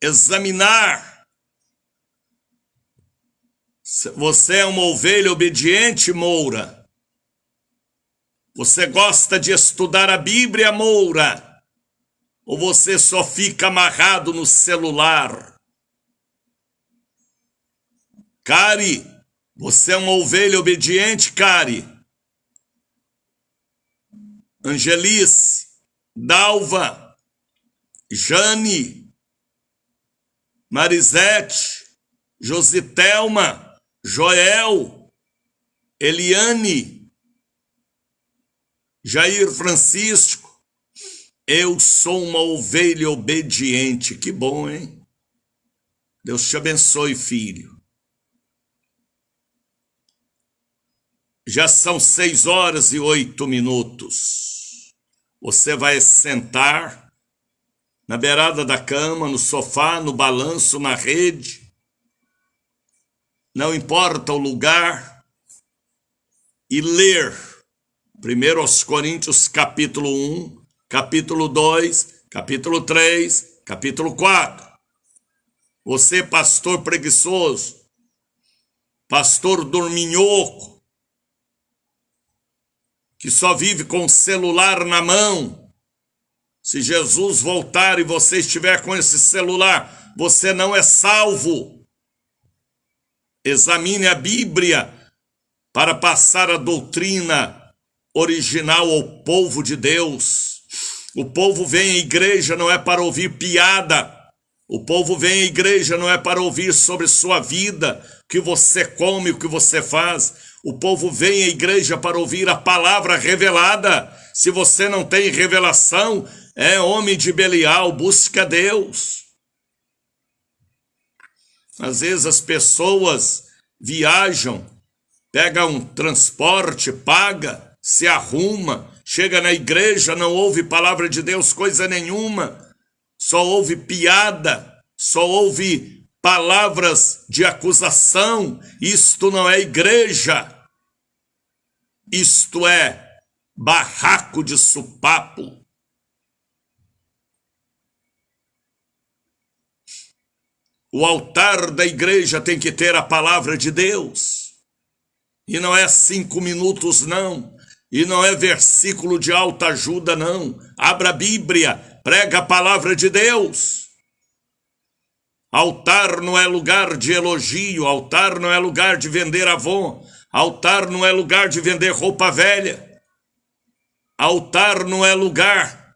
examinar. Você é uma ovelha obediente, Moura? Você gosta de estudar a Bíblia, Moura? Ou você só fica amarrado no celular? Cari, você é uma ovelha obediente, Cari? Angelice, Dalva, Jane, Marisete, Jositelma, Joel, Eliane, Jair Francisco. Eu sou uma ovelha obediente. Que bom, hein? Deus te abençoe, filho. Já são 6h08. Você vai sentar na beirada da cama, no sofá, no balanço, na rede. Não importa o lugar. E ler 1 Coríntios capítulo 1, capítulo 2, capítulo 3, capítulo 4. Você, pastor preguiçoso, pastor dorminhoco, que só vive com o celular na mão. Se Jesus voltar e você estiver com esse celular, você não é salvo. Examine a Bíblia para passar a doutrina original ao povo de Deus. O povo vem à igreja não é para ouvir piada. O povo vem à igreja não é para ouvir sobre sua vida, o que você come, o que você faz. O povo vem à igreja para ouvir a palavra revelada. Se você não tem revelação, é homem de Belial, busca Deus. Às vezes as pessoas viajam, pega um transporte, paga, se arruma, chega na igreja, não ouve palavra de Deus, coisa nenhuma, só ouve piada, só ouve palavras de acusação. Isto não é igreja, isto é barraco de supapo. O altar da igreja tem que ter a palavra de Deus. E não é 5 minutos, não. E não é versículo de alta ajuda, não. Abra a Bíblia, prega a palavra de Deus. Altar não é lugar de elogio, altar não é lugar de vender Avon, altar não é lugar de vender roupa velha. Altar não é lugar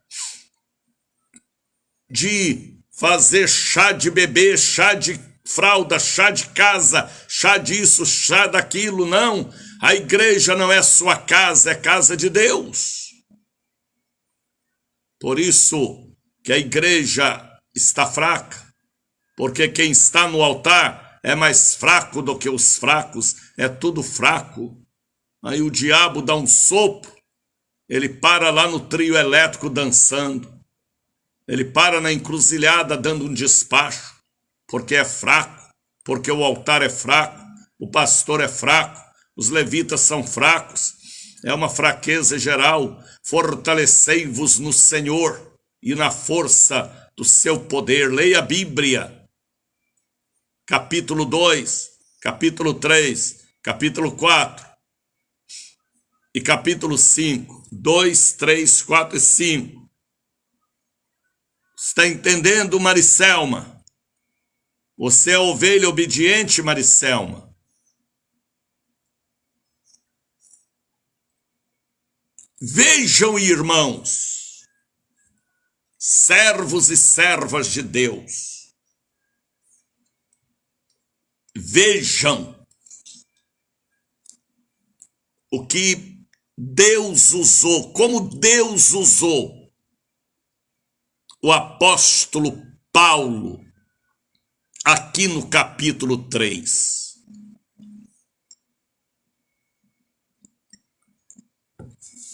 de fazer chá de bebê, chá de fralda, chá de casa, chá disso, chá daquilo, não. A igreja não é sua casa, é casa de Deus. Por isso que a igreja está fraca, porque quem está no altar é mais fraco do que os fracos, é tudo fraco. Aí o diabo dá um sopro, ele para lá no trio elétrico dançando. Ele para na encruzilhada dando um despacho, porque é fraco, porque o altar é fraco, o pastor é fraco, os levitas são fracos, é uma fraqueza geral. Fortalecei-vos no Senhor e na força do seu poder. Leia a Bíblia, capítulo 2, capítulo 3, capítulo 4 e capítulo 5, 2, 3, 4 e 5. Está entendendo, Maricelma? Você é ovelha obediente, Maricelma? Vejam, irmãos, servos e servas de Deus, vejam o que Deus usou, como Deus usou o apóstolo Paulo, aqui no capítulo 3.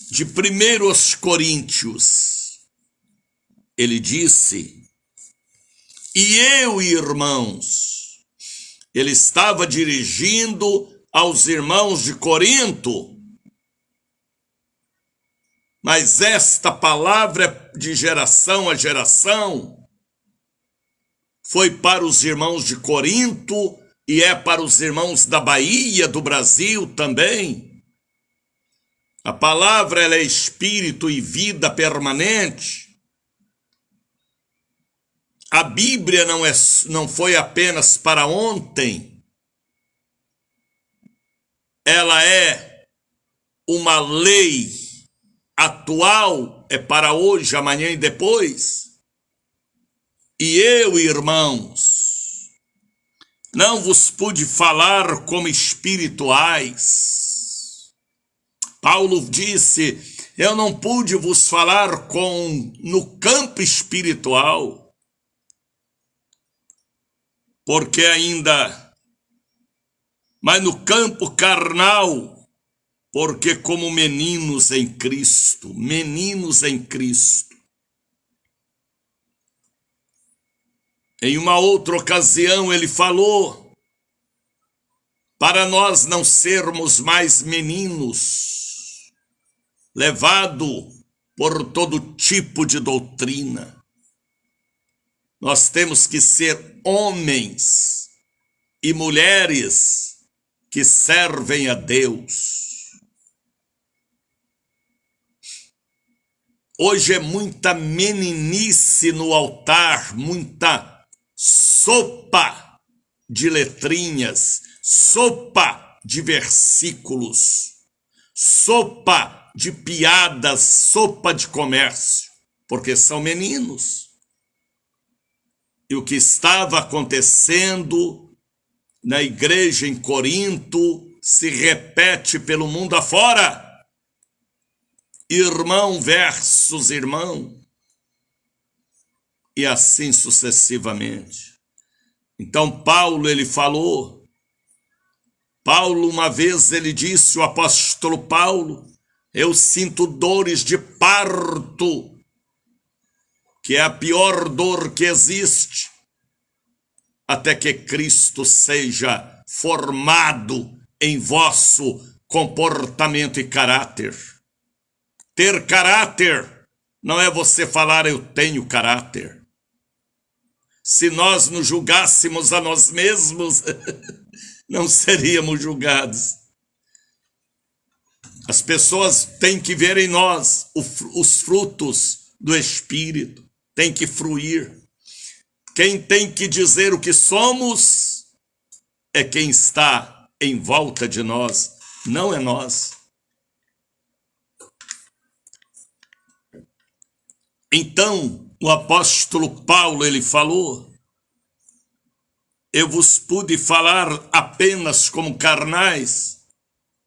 De 1 aos Coríntios, ele disse, e eu, irmãos, ele estava dirigindo aos irmãos de Corinto, mas esta palavra é de geração a geração, foi para os irmãos de Corinto e é para os irmãos da Bahia, do Brasil também. A palavra ela é espírito e vida permanente. A Bíblia não foi apenas para ontem. Ela é uma lei atual, é para hoje, amanhã e depois. E eu, irmãos, não vos pude falar como espirituais. Paulo disse, eu não pude vos falar no campo espiritual, porque ainda, mas no campo carnal, porque como meninos em Cristo, meninos em Cristo. Em uma outra ocasião ele falou, para nós não sermos mais meninos, levado por todo tipo de doutrina. Nós temos que ser homens e mulheres que servem a Deus. Hoje é muita meninice no altar, muita sopa de letrinhas, sopa de versículos, sopa de piadas, sopa de comércio, porque são meninos. E o que estava acontecendo na igreja em Corinto se repete pelo mundo afora. Irmão versus irmão, e assim sucessivamente. Então Paulo ele falou Paulo, uma vez ele disse, o apóstolo Paulo, eu sinto dores de parto, que é a pior dor que existe, até que Cristo seja formado em vosso comportamento e caráter. Ter caráter não é você falar eu tenho caráter. Se nós nos julgássemos a nós mesmos, não seríamos julgados. As pessoas têm que ver em nós os frutos do Espírito, têm que fruir. Quem tem que dizer o que somos é quem está em volta de nós, não é nós. Então, o apóstolo Paulo, ele falou, eu vos pude falar apenas como carnais,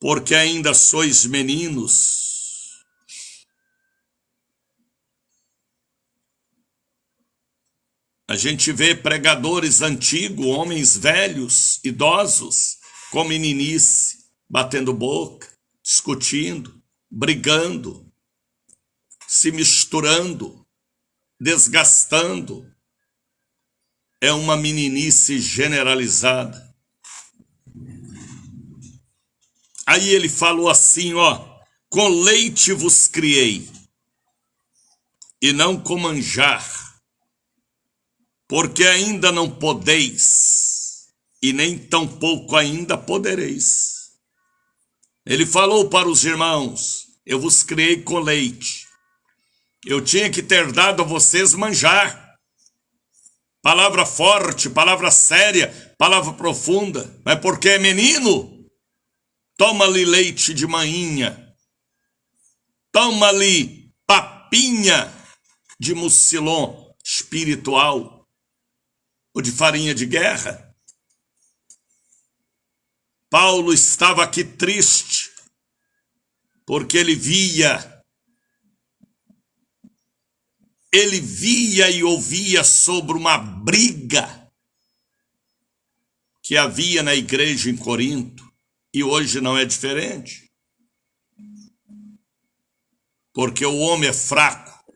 porque ainda sois meninos. A gente vê pregadores antigos, homens velhos, idosos, com meninice, batendo boca, discutindo, brigando, se misturando, desgastando. É uma meninice generalizada. Aí ele falou assim, ó, com leite vos criei, e não com manjar, porque ainda não podeis, e nem tampouco ainda podereis. Ele falou para os irmãos, eu vos criei com leite. Eu tinha que ter dado a vocês manjar. Palavra forte, palavra séria, palavra profunda. Mas porque é menino, toma-lhe leite de manhinha. Toma-lhe papinha de mucilon espiritual. Ou de farinha de guerra. Paulo estava aqui triste, porque ele via e ouvia sobre uma briga que havia na igreja em Corinto, e hoje não é diferente. Porque o homem é fraco,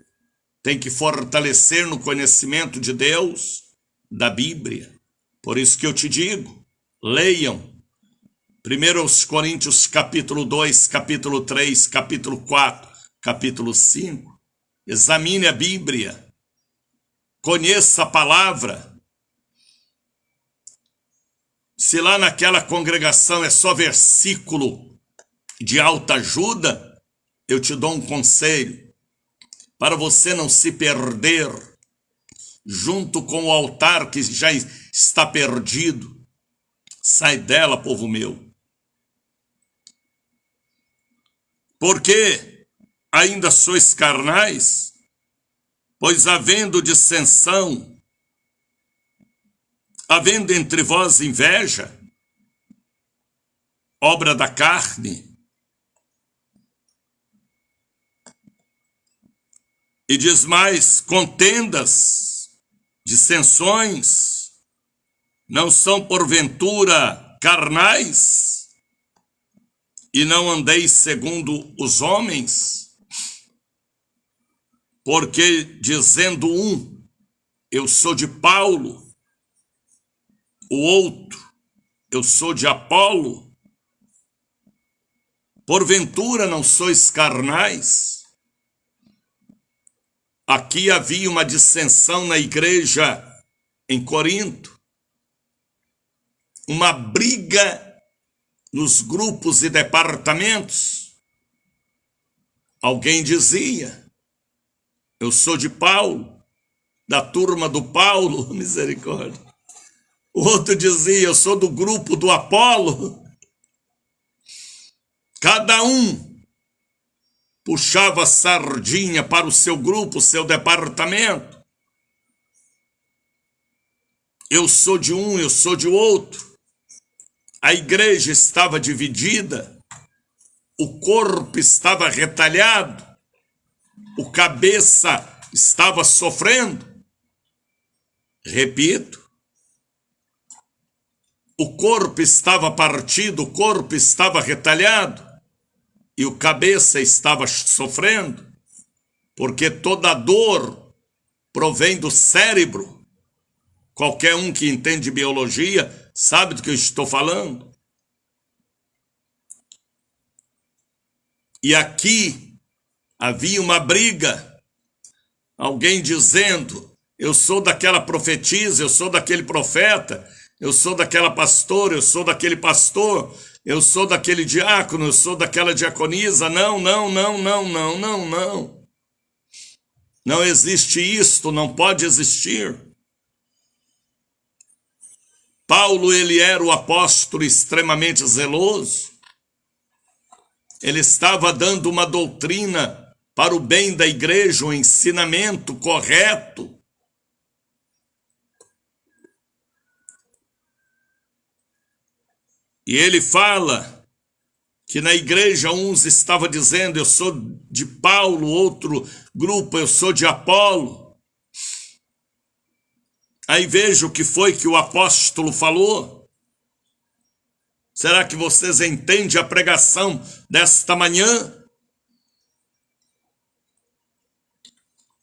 tem que fortalecer no conhecimento de Deus, da Bíblia. Por isso que eu te digo, leiam 1 Coríntios capítulo 2, capítulo 3, capítulo 4, capítulo 5. Examine a Bíblia, conheça a palavra. Se lá naquela congregação é só versículo de alta ajuda, eu te dou um conselho, para você não se perder junto com o altar que já está perdido. Sai dela, povo meu. Porque ainda sois carnais, pois havendo dissensão, havendo entre vós inveja, obra da carne, e diz mais, contendas, dissensões, não são porventura carnais, e não andeis segundo os homens? Porque dizendo um, eu sou de Paulo, o outro, eu sou de Apolo, porventura não sois carnais? Aqui havia uma dissensão na igreja em Corinto, uma briga nos grupos e departamentos. Alguém dizia, eu sou de Paulo, da turma do Paulo, misericórdia. O outro dizia, eu sou do grupo do Apolo. Cada um puxava a sardinha para o seu grupo, o seu departamento. Eu sou de um, eu sou de outro. A igreja estava dividida, o corpo estava retalhado, o cabeça estava sofrendo. Repito, o corpo estava partido, o corpo estava retalhado e o cabeça estava sofrendo, porque toda dor provém do cérebro. Qualquer um que entende biologia sabe do que eu estou falando. E aqui havia uma briga, alguém dizendo: eu sou daquela profetisa, eu sou daquele profeta, eu sou daquela pastora, eu sou daquele pastor, eu sou daquele diácono, eu sou daquela diaconisa. Não, não, não, não, não, não, não. Não existe isto, não pode existir. Paulo, ele era o apóstolo extremamente zeloso. Ele estava dando uma doutrina para o bem da igreja, um ensinamento correto. E ele fala que na igreja uns estavam dizendo: eu sou de Paulo, outro grupo, eu sou de Apolo. Aí veja o que foi que o apóstolo falou. Será que vocês entendem a pregação desta manhã?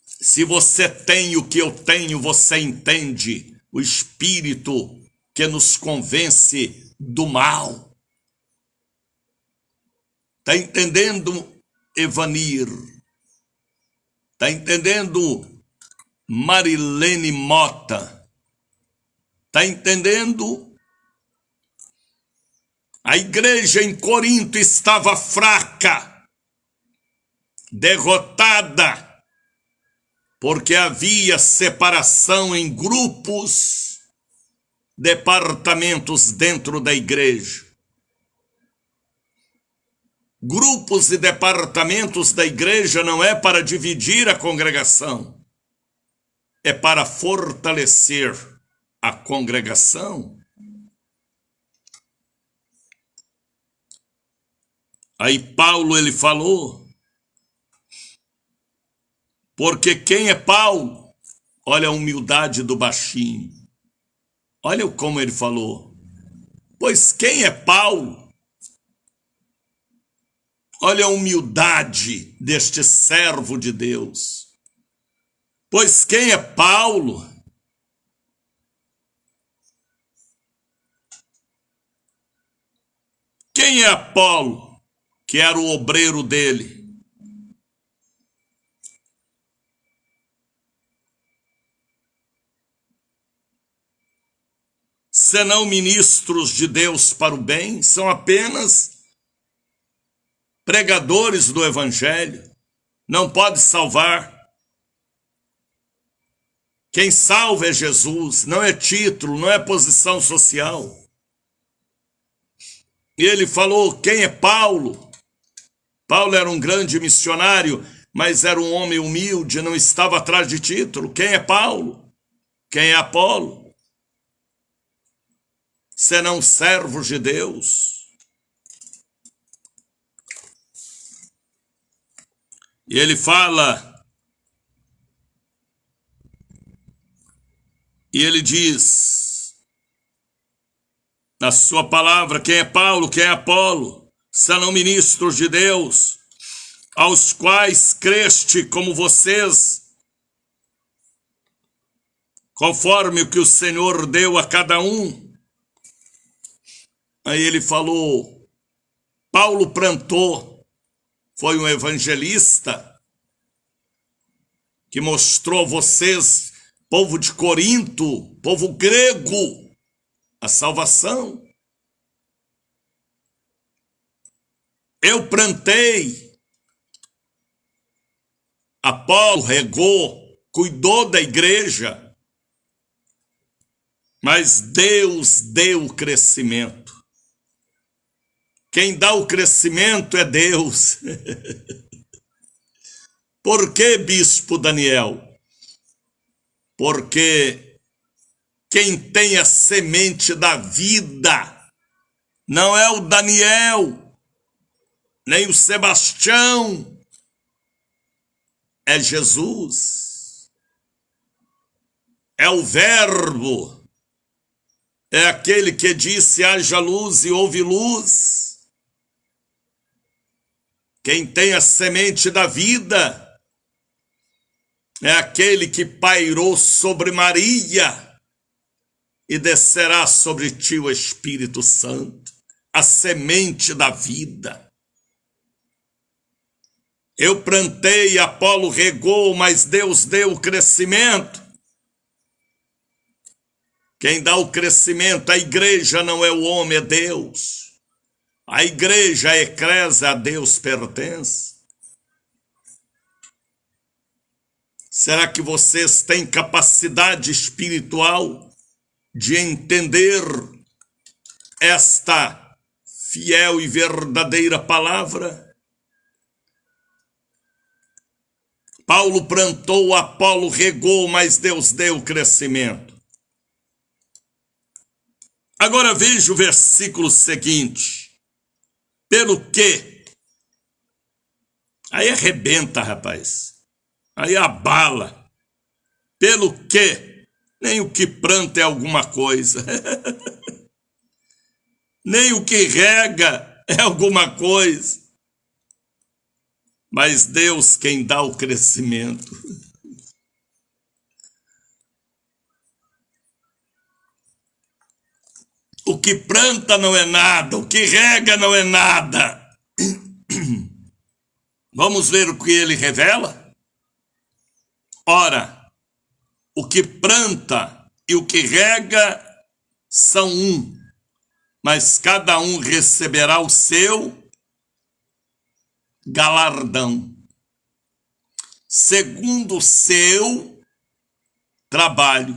Se você tem o que eu tenho, você entende o Espírito que nos convence do mal. Está entendendo, Evanir? Está entendendo, Marilene Mota? Está entendendo? A igreja em Corinto estava fraca, derrotada, porque havia separação em grupos, departamentos dentro da igreja. Grupos e departamentos da igreja não é para dividir a congregação, é para fortalecer a congregação. Aí Paulo, ele falou, porque quem é Paulo? Olha a humildade do baixinho. Olha como ele falou. Pois quem é Paulo? Olha a humildade deste servo de Deus. Pois quem é Paulo? Quem é Apolo? Que era o obreiro dele. Senão ministros de Deus para o bem, são apenas pregadores do evangelho. Não pode salvar. Quem salva é Jesus, não é título, não é posição social. E ele falou: quem é Paulo? Paulo era um grande missionário, mas era um homem humilde, não estava atrás de título. Quem é Paulo? Quem é Apolo? Senão servos de Deus. E ele fala, e ele diz, na sua palavra: quem é Paulo, quem é Apolo? Senão ministros de Deus, aos quais creste como vocês, conforme o que o Senhor deu a cada um. Aí ele falou, Paulo plantou, foi um evangelista que mostrou a vocês, povo de Corinto, povo grego, a salvação. Eu plantei, Apolo regou, cuidou da igreja, mas Deus deu o crescimento. Quem dá o crescimento é Deus. Por que, bispo Daniel? Porque quem tem a semente da vida não é o Daniel, nem o Sebastião, é Jesus. É o Verbo. é aquele que disse: haja luz e houve luz. Quem tem a semente da vida é aquele que pairou sobre Maria e descerá sobre ti o Espírito Santo, a semente da vida. Eu plantei, Apolo regou, mas Deus deu o crescimento. Quem dá o crescimento, a igreja não é o homem, é Deus. A igreja, a eclésia, a Deus pertence. Será que vocês têm capacidade espiritual de entender esta fiel e verdadeira palavra? Paulo plantou, Apolo regou, mas Deus deu o crescimento. Agora veja o versículo seguinte. Pelo quê? Aí arrebenta, rapaz. Aí abala. Pelo quê? Nem o que planta é alguma coisa. Nem o que rega é alguma coisa. Mas Deus quem dá o crescimento. O que planta não é nada, o que rega não é nada. Vamos ver o que ele revela? Ora, o que planta e o que rega são um, mas cada um receberá o seu galardão, segundo o seu trabalho.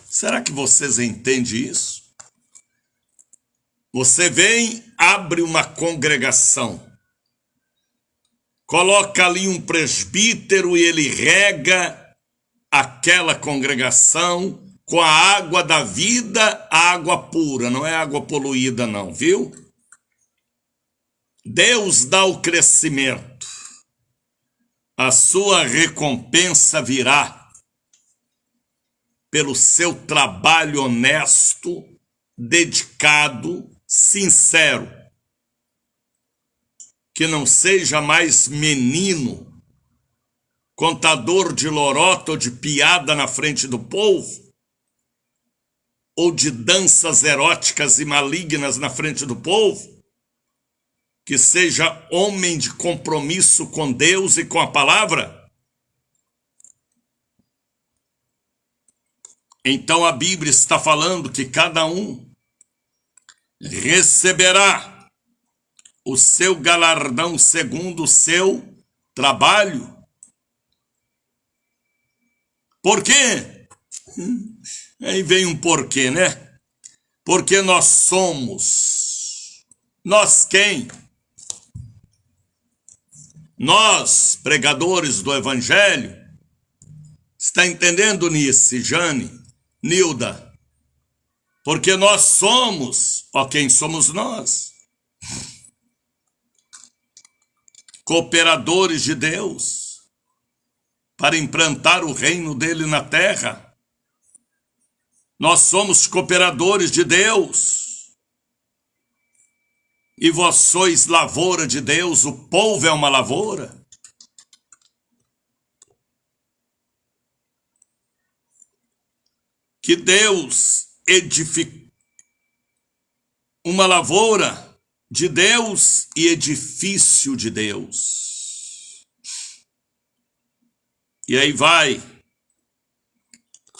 Será que vocês entendem isso? Você vem, abre uma congregação, coloca ali um presbítero e ele rega aquela congregação com a água da vida, a água pura, não é água poluída não, viu? Deus dá o crescimento, a sua recompensa virá pelo seu trabalho honesto, dedicado, sincero, que não seja mais menino, contador de lorota ou de piada na frente do povo, ou de danças eróticas e malignas na frente do povo, que seja homem de compromisso com Deus e com a palavra. Então a Bíblia está falando que cada um receberá o seu galardão segundo o seu trabalho. Por quê? Aí vem um porquê, né? Porque nós somos. Nós quem? Nós, pregadores do Evangelho. Está entendendo nisso, Jane, Nilda? Porque nós somos, ó, quem somos nós? Cooperadores de Deus, para implantar o reino dele na terra. Nós somos cooperadores de Deus. E vós sois lavoura de Deus, o povo é uma lavoura. Que Deus edifique uma lavoura de Deus e edifício de Deus. E aí vai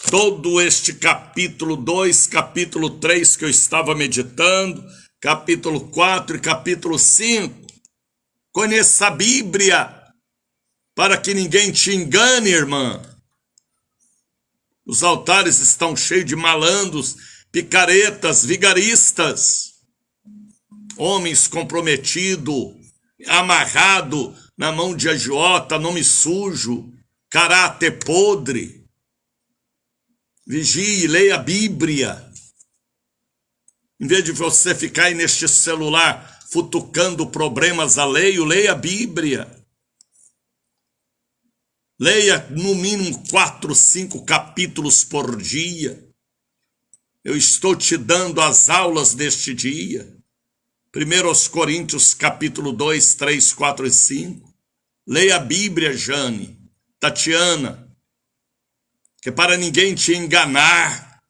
todo este capítulo 2, capítulo 3 que eu estava meditando, capítulo 4 e capítulo 5. Conheça a Bíblia, para que ninguém te engane, irmã. Os altares estão cheios de malandros, picaretas, vigaristas, homens comprometidos, amarrado na mão de agiota, nome sujo, caráter podre. Vigie, leia a Bíblia. Em vez de você ficar aí neste celular futucando problemas alheios, leia a Bíblia. Leia no mínimo 4, 5 capítulos por dia. Eu estou te dando as aulas deste dia. 1 Coríntios capítulo 2, 3, 4 e 5. Leia a Bíblia, Jane, Tatiana, que para ninguém te enganar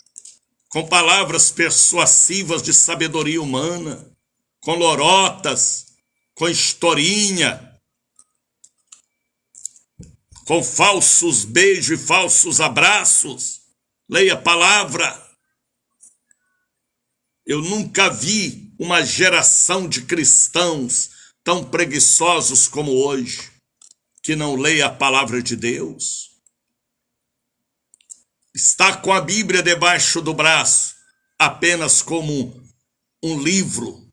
com palavras persuasivas de sabedoria humana, com lorotas, com historinha, com falsos beijos e falsos abraços. Leia a palavra. Eu nunca vi uma geração de cristãos tão preguiçosos como hoje, que não leia a palavra de Deus. Está com a Bíblia debaixo do braço, apenas como um livro,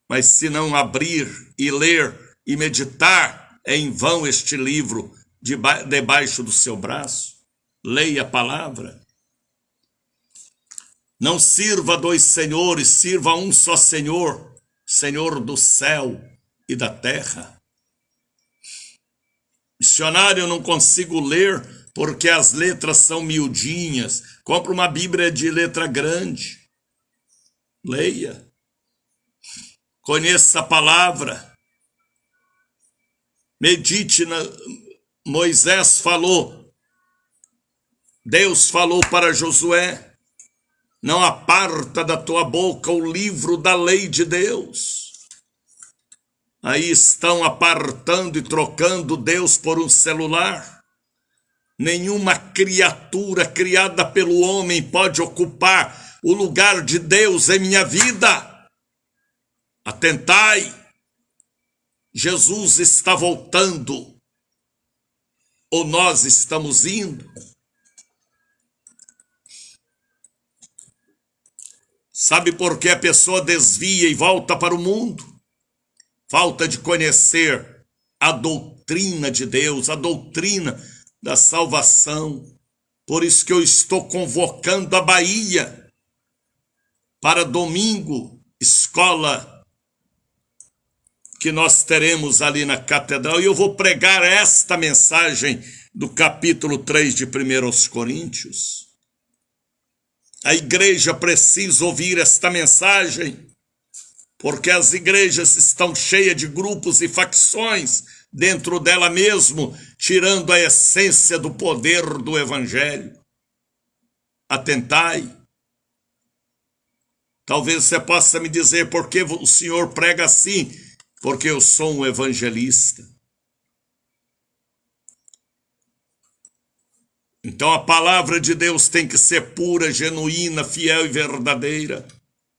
mas se não abrir e ler e meditar, é em vão este livro debaixo do seu braço. Leia a palavra. Não sirva a dois senhores, sirva a um só Senhor, Senhor do céu e da terra. Dicionário eu não consigo ler porque as letras são miudinhas. Compre uma Bíblia de letra grande. Leia. Conheça a palavra. Medite Moisés falou. Deus falou para Josué: não aparta da tua boca o livro da lei de Deus. Aí estão apartando e trocando Deus por um celular. Nenhuma criatura criada pelo homem pode ocupar o lugar de Deus em minha vida. Atentai, Jesus está voltando, ou nós estamos indo. Sabe por que a pessoa desvia e volta para o mundo? Falta de conhecer a doutrina de Deus, a doutrina da salvação. Por isso que eu estou convocando a Bahia para domingo, escola que nós teremos ali na catedral, e eu vou pregar esta mensagem do capítulo 3 de 1 Coríntios. A igreja precisa ouvir esta mensagem, porque as igrejas estão cheias de grupos e facções dentro dela mesmo, tirando a essência do poder do evangelho. Atentai. Talvez você possa me dizer por que o senhor prega assim, porque eu sou um evangelista. Então a palavra de Deus tem que ser pura, genuína, fiel e verdadeira.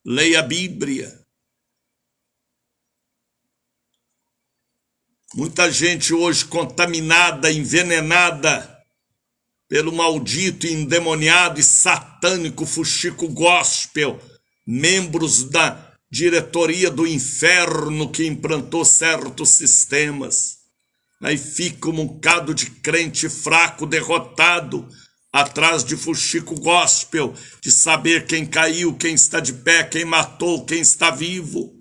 Leia a Bíblia. Muita gente hoje contaminada, envenenada pelo maldito, endemoniado e satânico fuxico gospel, membros da diretoria do inferno que implantou certos sistemas. Aí fica um bocado de crente fraco, derrotado, atrás de fuxico gospel, de saber quem caiu, quem está de pé, quem matou, quem está vivo.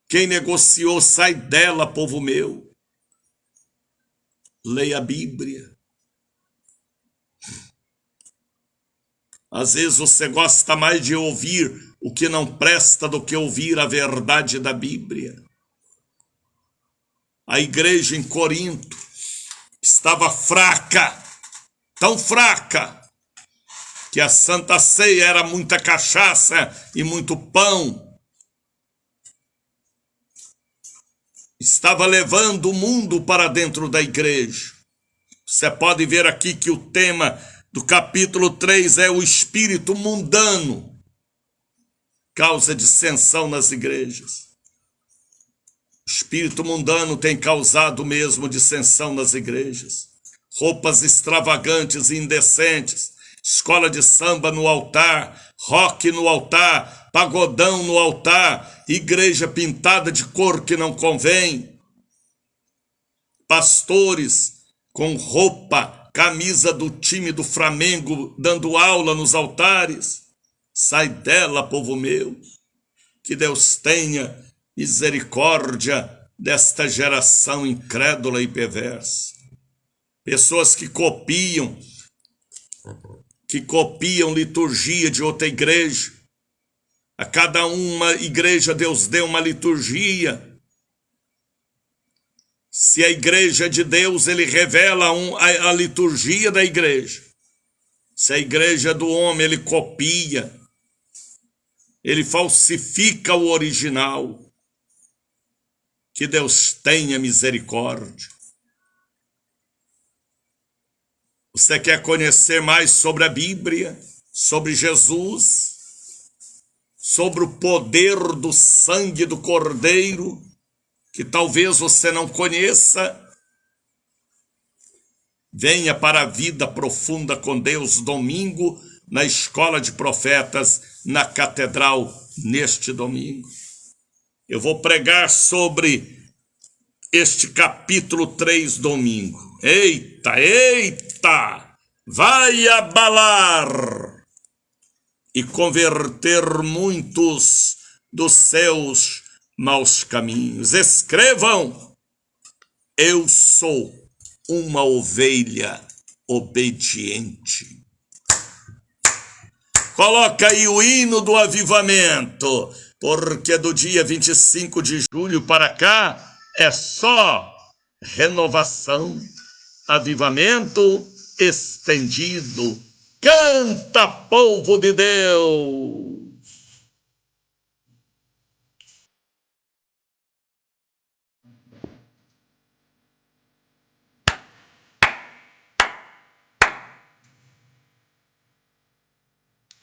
Quem negociou, sai dela, povo meu. Leia a Bíblia. Às vezes você gosta mais de ouvir o que não presta do que ouvir a verdade da Bíblia. A igreja em Corinto estava fraca, tão fraca, que a Santa Ceia era muita cachaça e muito pão. Estava levando o mundo para dentro da igreja. Você pode ver aqui que o tema do capítulo 3 é o espírito mundano, causa dissensão nas igrejas. O espírito mundano tem causado mesmo dissensão nas igrejas. Roupas extravagantes e indecentes, escola de samba no altar, rock no altar, pagodão no altar, igreja pintada de cor que não convém. Pastores com roupa, camisa do time do Flamengo, dando aula nos altares. Sai dela, povo meu. Que Deus tenha misericórdia desta geração incrédula e perversa. Pessoas que copiam, que copiam liturgia de outra igreja. A cada uma igreja Deus deu uma liturgia. Se a igreja é de Deus, ele revela a liturgia da igreja. Se a igreja é do homem, ele copia. Ele falsifica o original. Que Deus tenha misericórdia. Você quer conhecer mais sobre a Bíblia, sobre Jesus, sobre o poder do sangue do Cordeiro, que talvez você não conheça? Venha para a vida profunda com Deus domingo, na Escola de Profetas, na Catedral, neste domingo. Eu vou pregar sobre este capítulo 3 domingo. Eita, eita! Vai abalar e converter muitos dos seus maus caminhos. Escrevam: eu sou uma ovelha obediente. Coloca aí o hino do avivamento, porque do dia 25 de julho para cá é só renovação, avivamento estendido. Canta, povo de Deus!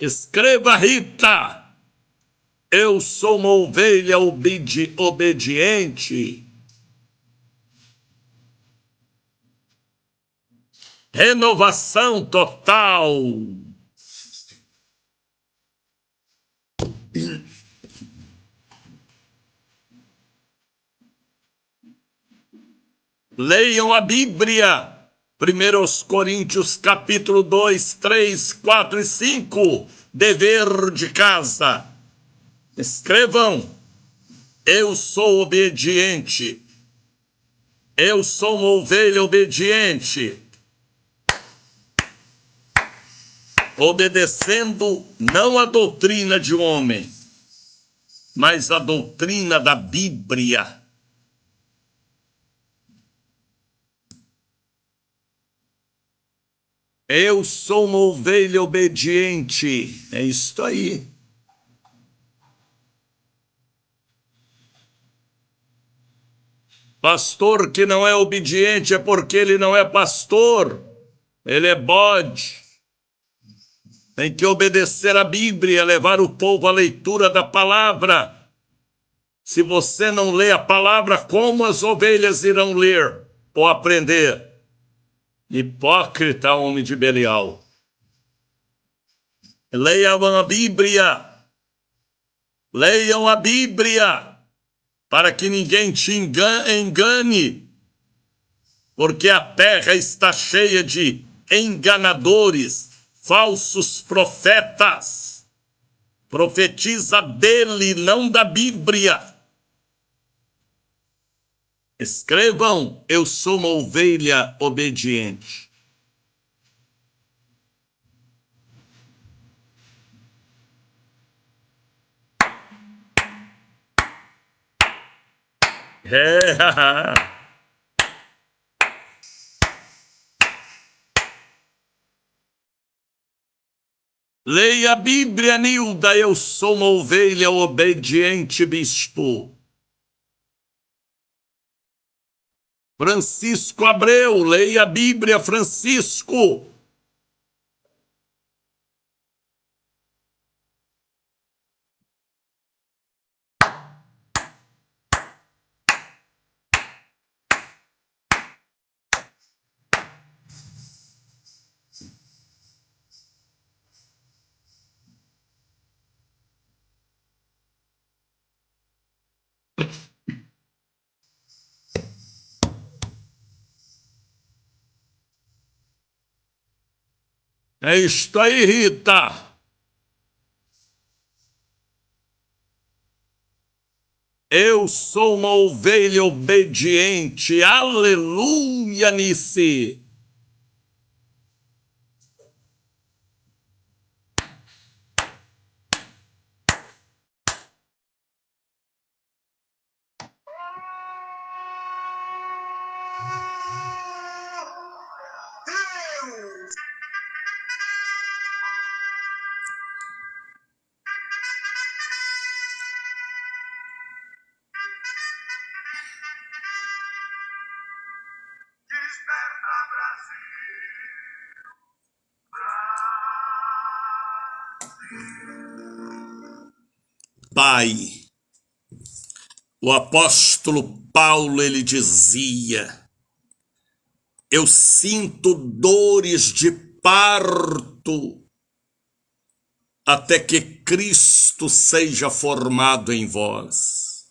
Escreva, Rita: eu sou uma ovelha obediente. Renovação total. Leiam a Bíblia. 1 Coríntios capítulo 2, 3, 4 e 5. Dever de casa. Escrevam: eu sou obediente. Eu sou uma ovelha obediente. Obedecendo não a doutrina de um homem, mas a doutrina da Bíblia. Eu sou uma ovelha obediente. É isso aí. Pastor que não é obediente é porque ele não é pastor. Ele é bode. Tem que obedecer a Bíblia, levar o povo à leitura da palavra. Se você não lê a palavra, como as ovelhas irão ler ou aprender? Hipócrita, homem de Belial. Leiam a Bíblia. Leiam a Bíblia, para que ninguém te engane, porque a terra está cheia de enganadores, falsos profetas. Profetiza dele, não da Bíblia. Escrevam: eu sou uma ovelha obediente. Leia a Bíblia, Nilda. Eu sou uma ovelha obediente, bispo. Francisco Abreu, leia a Bíblia, Francisco. É isto aí, Rita. Eu sou uma ovelha obediente. Aleluia, Nice. Deus! Desperta, Brasil! Pai, o apóstolo Paulo, ele dizia: eu sinto dores de parto até que Cristo seja formado em vós.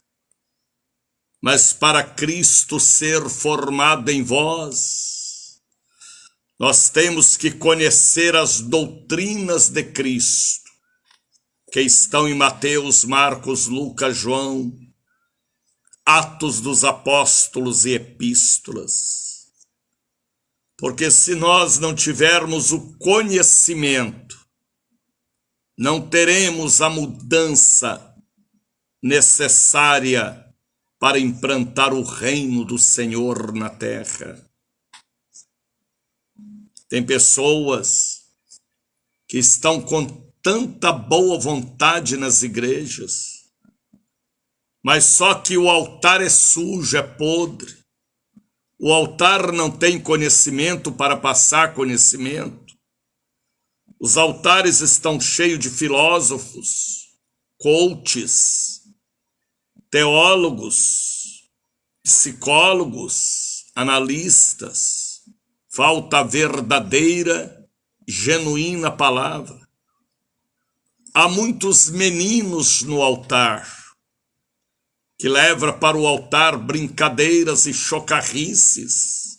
Mas para Cristo ser formado em vós, nós temos que conhecer as doutrinas de Cristo, que estão em Mateus, Marcos, Lucas, João, Atos dos Apóstolos e Epístolas. Porque se nós não tivermos o conhecimento, não teremos a mudança necessária para implantar o reino do Senhor na terra. Tem pessoas que estão com tanta boa vontade nas igrejas, mas só que o altar é sujo, é podre. O altar não tem conhecimento para passar conhecimento. Os altares estão cheios de filósofos, coaches, teólogos, psicólogos, analistas. Falta a verdadeira, genuína palavra. Há muitos meninos no altar, que leva para o altar brincadeiras e chocarrices,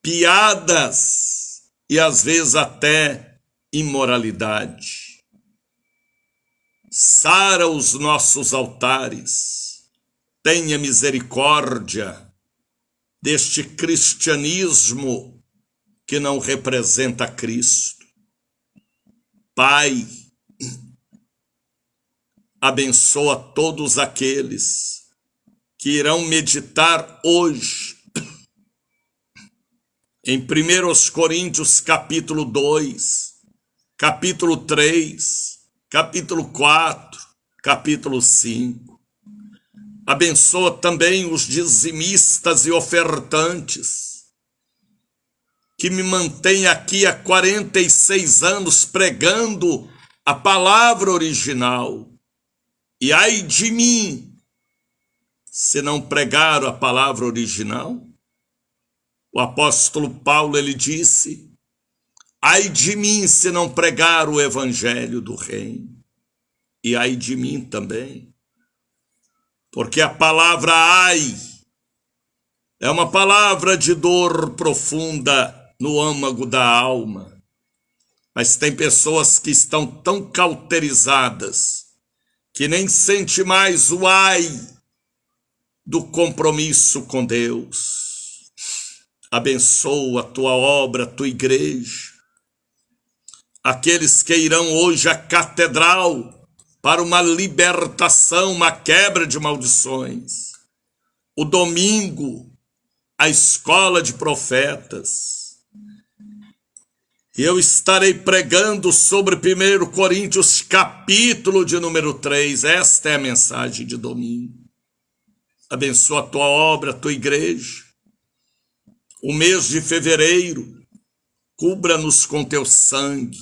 piadas e às vezes até imoralidade. Sara os nossos altares, tenha misericórdia deste cristianismo que não representa Cristo. Pai, abençoa todos aqueles que irão meditar hoje em 1 Coríntios capítulo 2, capítulo 3, capítulo 4, capítulo 5. Abençoa também os dizimistas e ofertantes, que me mantêm aqui há 46 anos pregando a palavra original. E ai de mim, se não pregar a palavra original. O apóstolo Paulo, ele disse: ai de mim se não pregar o evangelho do reino. E ai de mim também. Porque a palavra ai é uma palavra de dor profunda no âmago da alma. Mas tem pessoas que estão tão cauterizadas que nem sente mais o ai do compromisso com Deus. Abençoa a tua obra, a tua igreja. Aqueles que irão hoje à catedral para uma libertação, uma quebra de maldições. O domingo, a escola de profetas. E eu estarei pregando sobre 1 Coríntios, capítulo de número 3. Esta é a mensagem de domingo. Abençoa a tua obra, a tua igreja. O mês de fevereiro, cubra-nos com teu sangue.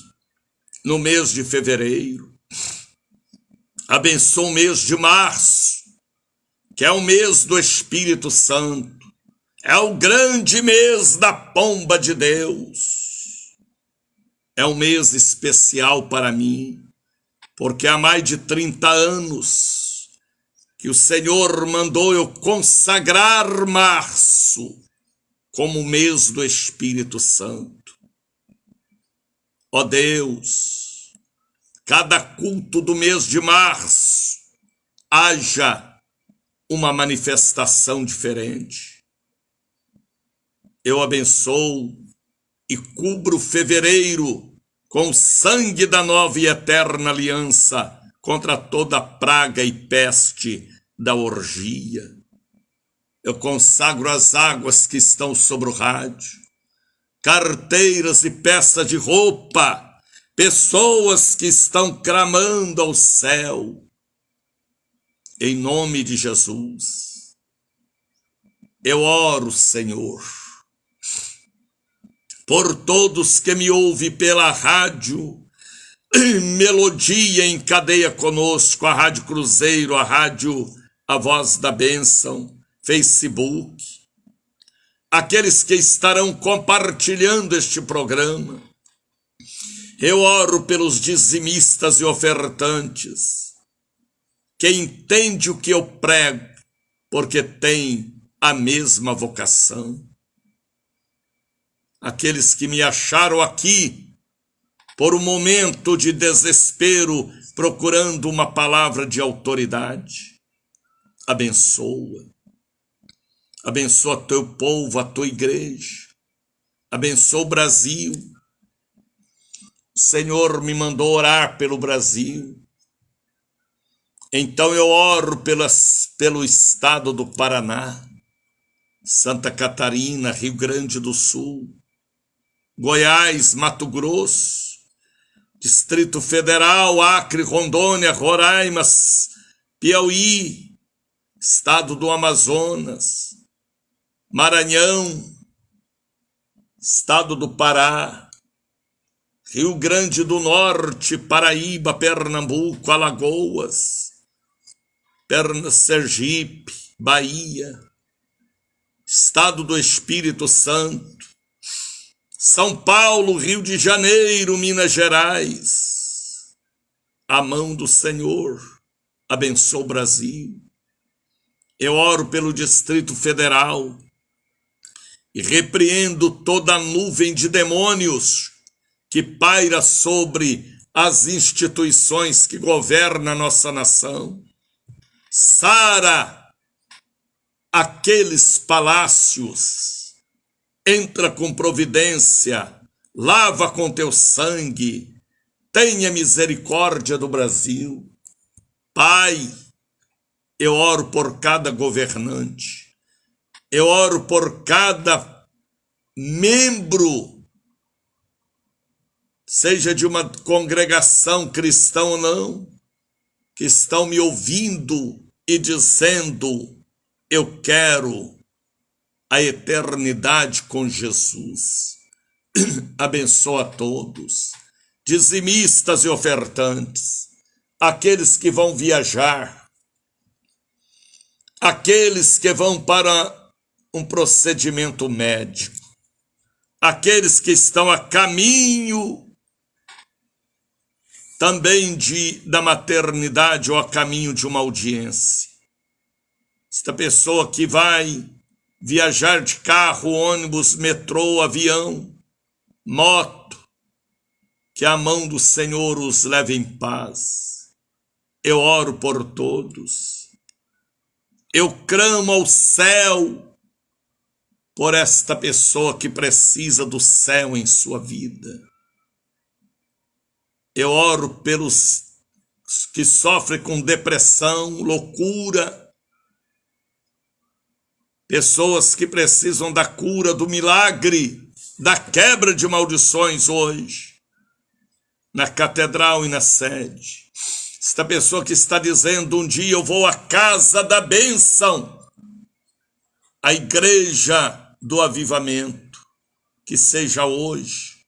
No mês de fevereiro. Abençoa o mês de março, que é o mês do Espírito Santo. É o grande mês da pomba de Deus. É um mês especial para mim, porque há mais de 30 anos que o Senhor mandou eu consagrar março como o mês do Espírito Santo. Ó Deus, cada culto do mês de março haja uma manifestação diferente. Eu abençoo e cubro fevereiro com o sangue da nova e eterna aliança contra toda praga e peste da orgia. Eu consagro as águas que estão sobre o rádio. carteiras e peças de roupa, pessoas que estão clamando ao céu. Em nome de Jesus, eu oro, Senhor, por todos que me ouvem pela rádio Melodia em cadeia conosco, a Rádio Cruzeiro, a Rádio A Voz da Bênção, Facebook, aqueles que estarão compartilhando este programa. Eu oro pelos dizimistas e ofertantes, que entende o que eu prego, porque tem a mesma vocação. Aqueles que me acharam aqui por um momento de desespero, procurando uma palavra de autoridade. Abençoa. Abençoa teu povo, a tua igreja. Abençoa o Brasil. O Senhor me mandou orar pelo Brasil. Então eu oro pelo estado do Paraná, Santa Catarina, Rio Grande do Sul, Goiás, Mato Grosso, Distrito Federal, Acre, Rondônia, Roraima, Piauí, Estado do Amazonas, Maranhão, Estado do Pará, Rio Grande do Norte, Paraíba, Pernambuco, Alagoas, Sergipe, Bahia, Estado do Espírito Santo, São Paulo, Rio de Janeiro, Minas Gerais. A mão do Senhor abençoa o Brasil. Eu oro pelo Distrito Federal e repreendo toda a nuvem de demônios que paira sobre as instituições que governam a nossa nação. Sara aqueles palácios. Entra com providência, lava com teu sangue, tenha misericórdia do Brasil. Pai, eu oro por cada governante, eu oro por cada membro, seja de uma congregação cristã ou não, que estão me ouvindo e dizendo, eu quero a eternidade com Jesus. Abençoa a todos, dizimistas e ofertantes, aqueles que vão viajar, aqueles que vão para um procedimento médico, aqueles que estão a caminho também da maternidade ou a caminho de uma audiência. Esta pessoa que vai viajar de carro, ônibus, metrô, avião, moto, que a mão do Senhor os leve em paz. Eu oro por todos. Eu clamo ao céu por esta pessoa que precisa do céu em sua vida. Eu oro pelos que sofrem com depressão, loucura, pessoas que precisam da cura, do milagre, da quebra de maldições hoje, na catedral e na sede. Esta pessoa que está dizendo, um dia eu vou à casa da bênção, a igreja do avivamento, que seja hoje,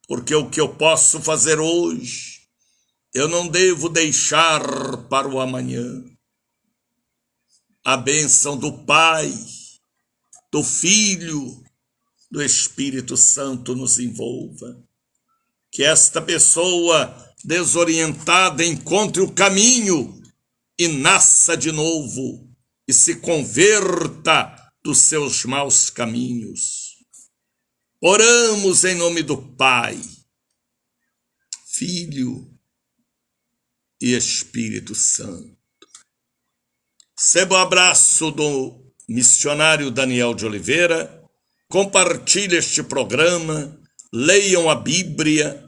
porque o que eu posso fazer hoje, eu não devo deixar para o amanhã. A bênção do Pai, do Filho, do Espírito Santo nos envolva. Que esta pessoa desorientada encontre o caminho e nasça de novo e se converta dos seus maus caminhos. Oramos em nome do Pai, Filho e Espírito Santo. Receba o abraço do missionário Daniel de Oliveira, compartilhe este programa, leiam a Bíblia,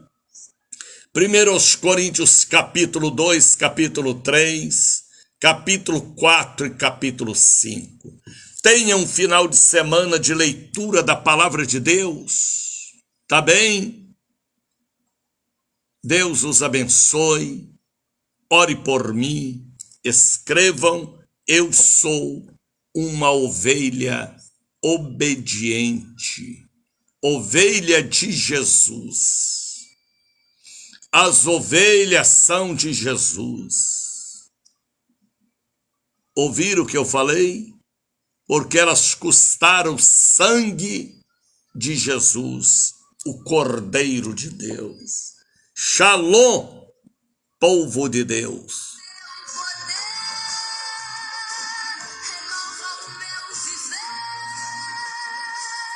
1 Coríntios capítulo 2, capítulo 3, capítulo 4 e capítulo 5. Tenha um final de semana de leitura da palavra de Deus. Tá bem? Deus os abençoe. Ore por mim. Escrevam: eu sou uma ovelha obediente. Ovelha de Jesus. As ovelhas são de Jesus. Ouviram o que eu falei? Porque elas custaram sangue de Jesus, o Cordeiro de Deus. Shalom, povo de Deus.